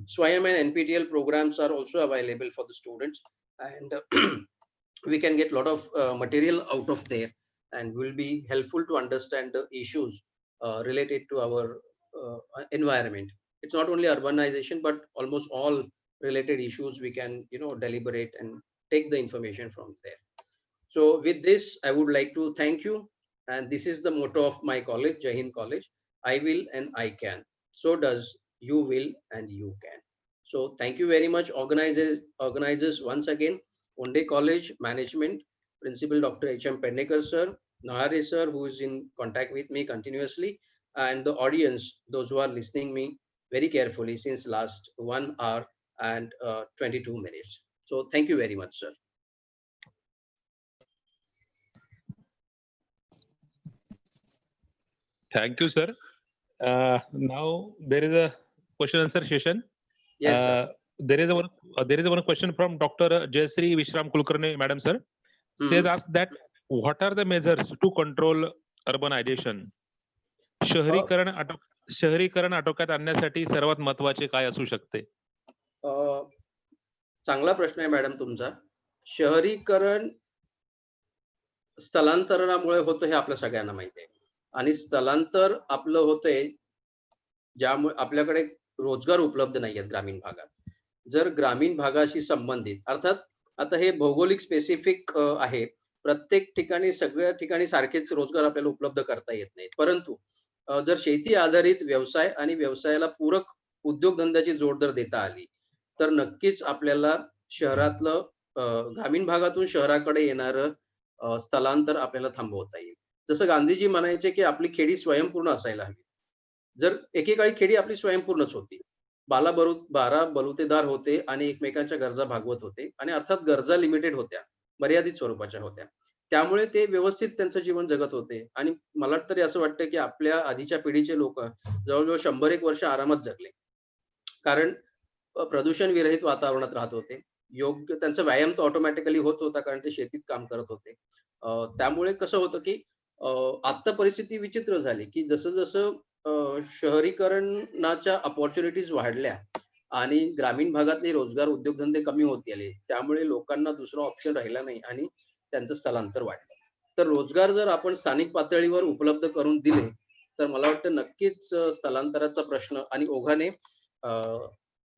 SWAYAM and NPTEL programs are also available for the students, and we can get a lot of material out of there, and will be helpful to understand the issues related to our environment. It's not only urbanization, but almost all related issues we can deliberate and take the information from there. So with this, I would like to thank you. And this is the motto of my college, Hind College: I will and I can. So does you will and you can. So thank you very much, organizers once again. Onday College Management, Principal Dr. H.M. Pednekar sir, Nahare sir, who is in contact with me continuously, and the audience, those who are listening me very carefully since last 1 hour and 22 minutes. So thank you very much, sir. Thank you, sir. Now there is a question answer session. Yes, sir. There is one question from Dr. Jayashree Vishram Kulkarni, Madam sir. Says asked that what are the measures to control urbanization? शहरीकरण आटोक्यात आणण्यासाठी सर्वात महत्त्वाचे काय असू शकते? चांगला प्रश्न आहे मॅडम तुमचा. शहरीकरण स्थलांतरणामुळे होतं हे आपल्या सगळ्यांना माहिती आहे, आणि स्थलांतर आपलं होतंय ज्यामुळे आपल्याकडे रोजगार उपलब्ध नाही आहेत ग्रामीण भागात. जर ग्रामीण भागाशी संबंधित, अर्थात आता हे भौगोलिक स्पेसिफिक आहे, प्रत्येक ठिकाणी सगळ्या ठिकाणी सारखेच रोजगार आपल्याला उपलब्ध करता येत नाहीत, परंतु जर शेती आधारित व्यवसाय आणि व्यवसायाला पूरक उद्योगधंद्याची जोड जर देता आली, तर नक्कीच आपल्याला शहरातलं ग्रामीण भागातून शहराकडे येणारं स्थलांतर आपल्याला थांबवता येईल. जसं गांधीजी म्हणायचे की आपली खेडी स्वयंपूर्ण असायला हवी. जर एकेकाळी खेडी आपली स्वयंपूर्णच होती, बारा बलुतेदार होते आणि एकमेकांच्या गरजा भागवत होते, आणि अर्थात गरजा लिमिटेड होत्या, मर्यादित स्वरूपाच्या होत्या, त्यामुळे ते व्यवस्थित त्यांचं जीवन जगत होते. आणि मला तरी असं वाटतं की आपल्या आधीच्या पिढीचे लोक जवळजवळ 100-1 वर्ष आरामात जगले, कारण प्रदूषण विरहित वातावरणात राहत होते. योग्य त्यांचा व्यायाम तर ऑटोमॅटिकली होत होता, कारण ते शेतीत काम करत होते. त्यामुळे कसं होतं की आता परिस्थिती विचित्र झाली की जसं जसं शहरीकरणाच्या अपॉर्च्युनिटीज वाढल्या आणि ग्रामीण भागातले रोजगार उद्योगधंदे कमी होत गेले, त्यामुळे लोकांना दुसरा ऑप्शन राहिला नाही आणि त्यांचं स्थलांतर वाढलं. तर रोजगार जर आपण स्थानिक पातळीवर उपलब्ध करून दिले तर मला वाटतं नक्कीच स्थलांतराचा प्रश्न आणि ओघाने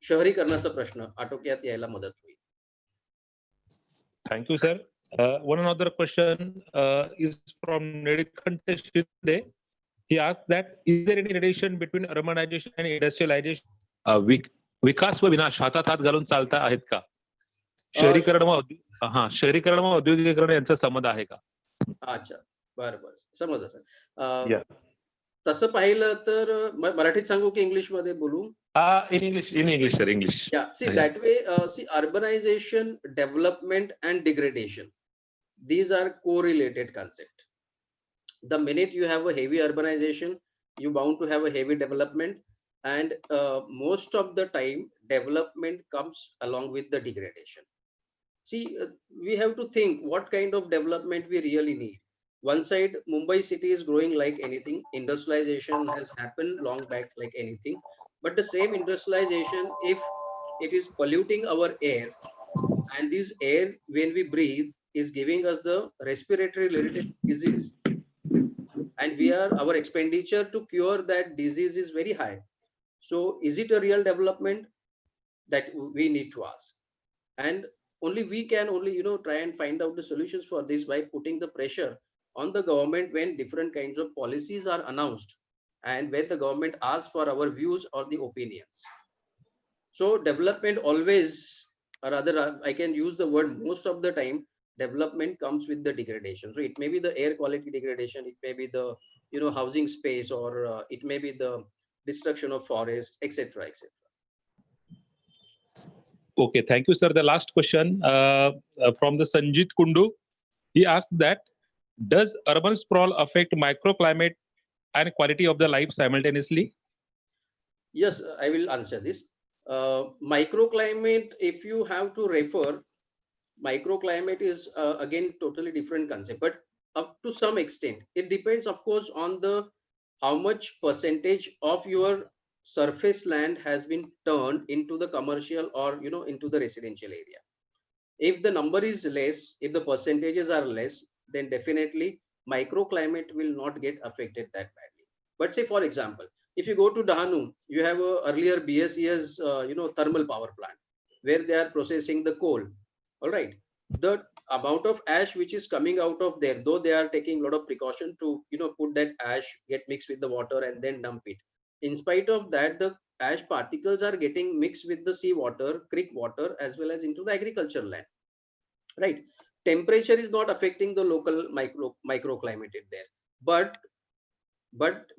शहरीकरणाचा प्रश्न आटोक्यात यायला मदत होईल. Thank you, sir. One another question is from Nedikante Shinde. He asked that, is there any relation between urbanization and industrialization? विकास व विनाश हातात हात घालून चालता आहेत का? शहरीकरण व औद्योगिकीकरण यांचा संबंध आहे का? अच्छा, बरं समजलं सर. तसं पाहिलं तर मराठीत सांगू की इंग्लिश मध्ये बोलू? In English, sir, English. Yeah, see that way, see urbanization, development and degradation, these are correlated concept. The minute you have a heavy urbanization, you bound to have a heavy development, and most of the time development comes along with the degradation. See, we have to think what kind of development we really need. One side, Mumbai city is growing like anything. Industrialization has happened long back like anything. But the same industrialization, if it is polluting our air, and this air, when we breathe, is giving us the respiratory related disease, and our expenditure to cure that disease is very high. So is it a real development? That we need to ask. And only we can try and find out the solutions for this by putting the pressure on the government when different kinds of policies are announced and when the government asks for our views or the opinions. So development always, or rather I can use the word most of the time, development comes with the degradation. So it may be the air quality degradation, it may be the housing space, or it may be the destruction of forest, etc., etc. Okay, thank you, sir. The last question from the Sanjit Kundu. He asked that, does urban sprawl affect microclimate and quality of the life simultaneously? Yes, I will answer this. Microclimate, if you have to refer, microclimate is again totally different concept, but up to some extent it depends, of course, on the how much percentage of your surface land has been turned into the commercial or into the residential area. If the number is less, if the percentages are less, then definitely microclimate will not get affected that badly. But say, for example, if you go to Dahanu, you have a earlier BSES thermal power plant where they are processing the coal. All right, the amount of ash which is coming out of there, though they are taking a lot of precaution to put that ash get mixed with the water and then dump it, in spite of that, the ash particles are getting mixed with the sea water, creek water, as well as into the agricultural land. Right, temperature is not affecting the local microclimate there, but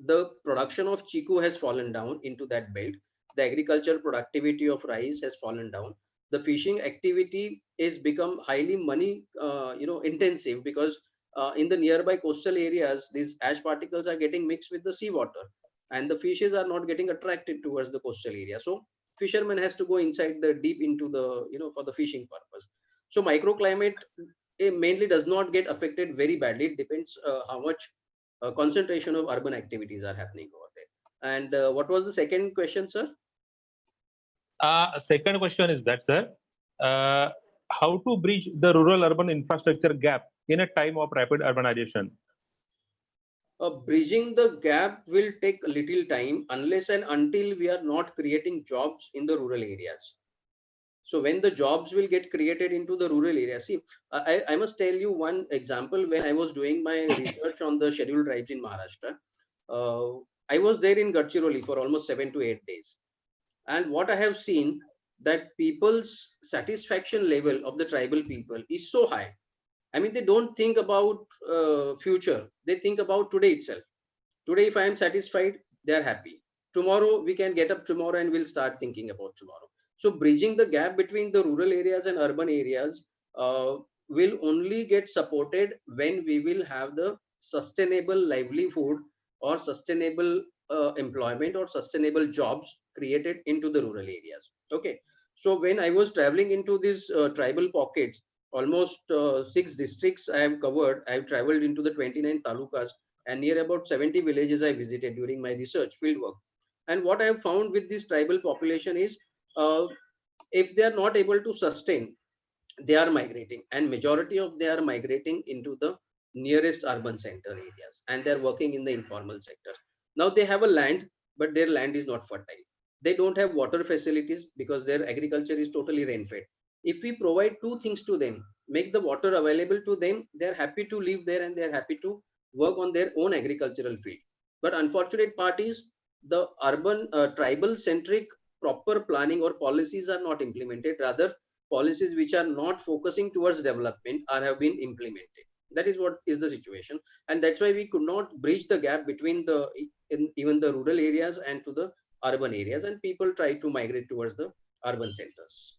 the production of chiku has fallen down into that belt. The agricultural productivity of rice has fallen down. The fishing activity is become highly money intensive, because in the nearby coastal areas, these ash particles are getting mixed with the seawater, and the fishes are not getting attracted towards the coastal area. So fisherman has to go inside the deep into the for the fishing purpose. So microclimate mainly does not get affected very badly. It depends how much concentration of urban activities are happening over there. And what was the second question, sir? Second question is that, sir, how to bridge the rural-urban infrastructure gap in a time of rapid urbanization? Bridging the gap will take a little time unless and until we are not creating jobs in the rural areas. So when the jobs will get created into the rural areas, see, I must tell you one example. When I was doing my research on the scheduled tribes in Maharashtra, I was there in Gadchiroli for almost 7 to 8 days. And what I have seen, that people's satisfaction level of the tribal people is so high. I mean, they don't think about future. They think about today itself. Today, if I am satisfied, they are happy. Tomorrow, we can get up tomorrow and we'll start thinking about tomorrow. So bridging the gap between the rural areas and urban areas will only get supported when we will have the sustainable livelihood or sustainable employment or sustainable jobs created into the rural areas. Okay. So when I was traveling into these tribal pockets, almost 6 districts I have covered. I have traveled into the 29 talukas, and near about 70 villages I visited during my research fieldwork. And what I have found with this tribal population is, if they are not able to sustain, they are migrating, and majority of they are migrating into the nearest urban center areas, and they're working in the informal sector. Now they have a land, but their land is not fertile. They don't have water facilities because their agriculture is totally rain fed. If we provide two things to them, make the water available to them, they're happy to live there and they're happy to work on their own agricultural field. But unfortunate part is, the urban tribal centric proper planning or policies are not implemented. Rather, policies which are not focusing towards development are have been implemented. That is what is the situation, and that's why we could not bridge the gap between the even the rural areas and to the urban areas, and people try to migrate towards the urban centers.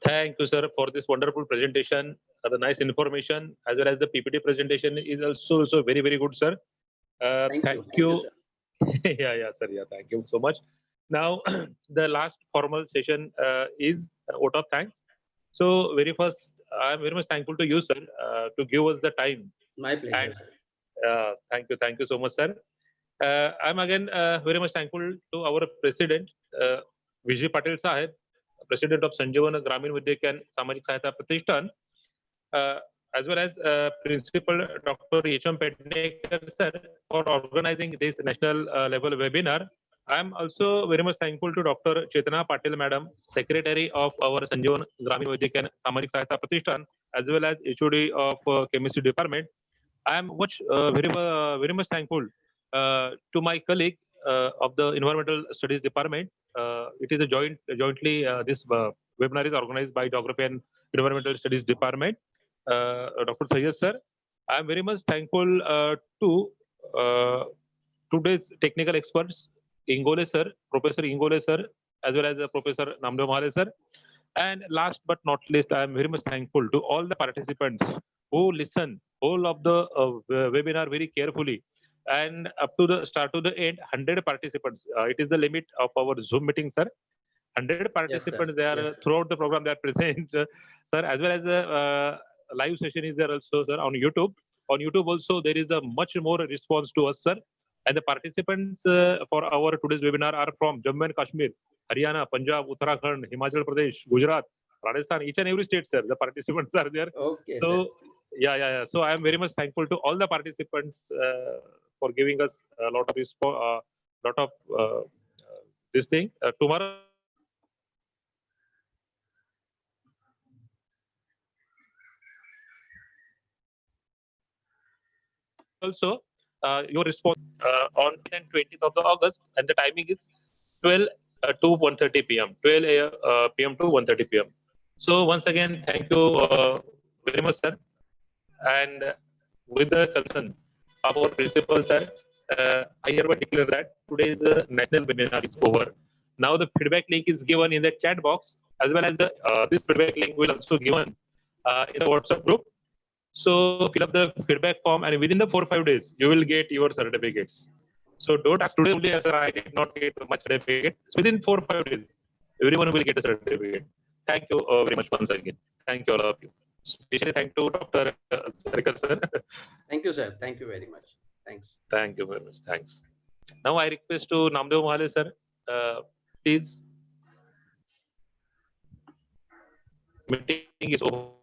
Thank you, sir, for this wonderful presentation. The nice information as well as the PPT presentation is also very, very good, sir. Thank you. Sir. Yeah, sir. Yeah, thank you so much. Now, the last formal session is vote of thanks. So, very first, I'm very much thankful to you, sir, to give us the time. My pleasure, And, sir. thank you so much, sir. I'm again very much thankful to our president, Vijay Patel Sahib, president of Sanjeevan Gramin Vidyakan Samajik Sahayata Pratishthan, as well as Principal Dr. H.M. Pednekar sir for organizing this national level webinar. I'm also very much thankful to Dr. Chetana Patel Madam, Secretary of our Sanjeevan Gramin Vidyakan Samajik Sahayata Pratishthan, as well as HOD of Chemistry Department. I am very much thankful to my colleague of the Environmental Studies Department. It is a jointly this webinar is organized by Geography and Environmental Studies Department. Dr. Sayyed sir, I am very much thankful to today's technical experts, Ingole sir, Professor Ingole sir, as well as Professor Namdev Mahale sir. And last but not least, I am very much thankful to all the participants who listen all of the webinar very carefully. And up to the start to the end, 100 participants. It is the limit of our Zoom meeting, sir. 100 participants, they are throughout the program, they are present, sir, as well as live session is there also, sir, on YouTube. On YouTube also, there is a much more response to us, sir. And the participants for our today's webinar are from Jammu and Kashmir, Haryana, Punjab, Uttarakhand, Himachal Pradesh, Gujarat, Rajasthan, each and every state, sir. The participants are there. Okay, So, sir. yeah. So I am very much thankful to all the participants for giving us a lot of this thing. Tomorrow. Also, your response on 20th of August, and the timing is 12 to 1:30 p.m. 12 p.m. to 1:30 p.m. So once again, thank you very much, sir. And with the consent of our principal, sir, I hereby declare that today's national webinar is over. Now the feedback link is given in the chat box, as well as the this feedback link will also given in the WhatsApp group. So fill up the feedback form, and within the 4 or 5 days, you will get your certificates. So don't ask today only, sir, I did not get much certificate. Within 4 or 5 days, everyone will get a certificate. Thank you very much once again. Thank you all of you. Especially thank to Dr. Zarekar, sir. Thank you, sir. Thank you very much. Thanks. Thank you very much. Thanks. Now I request to Namdev Mahale, sir. Please. Meeting is over.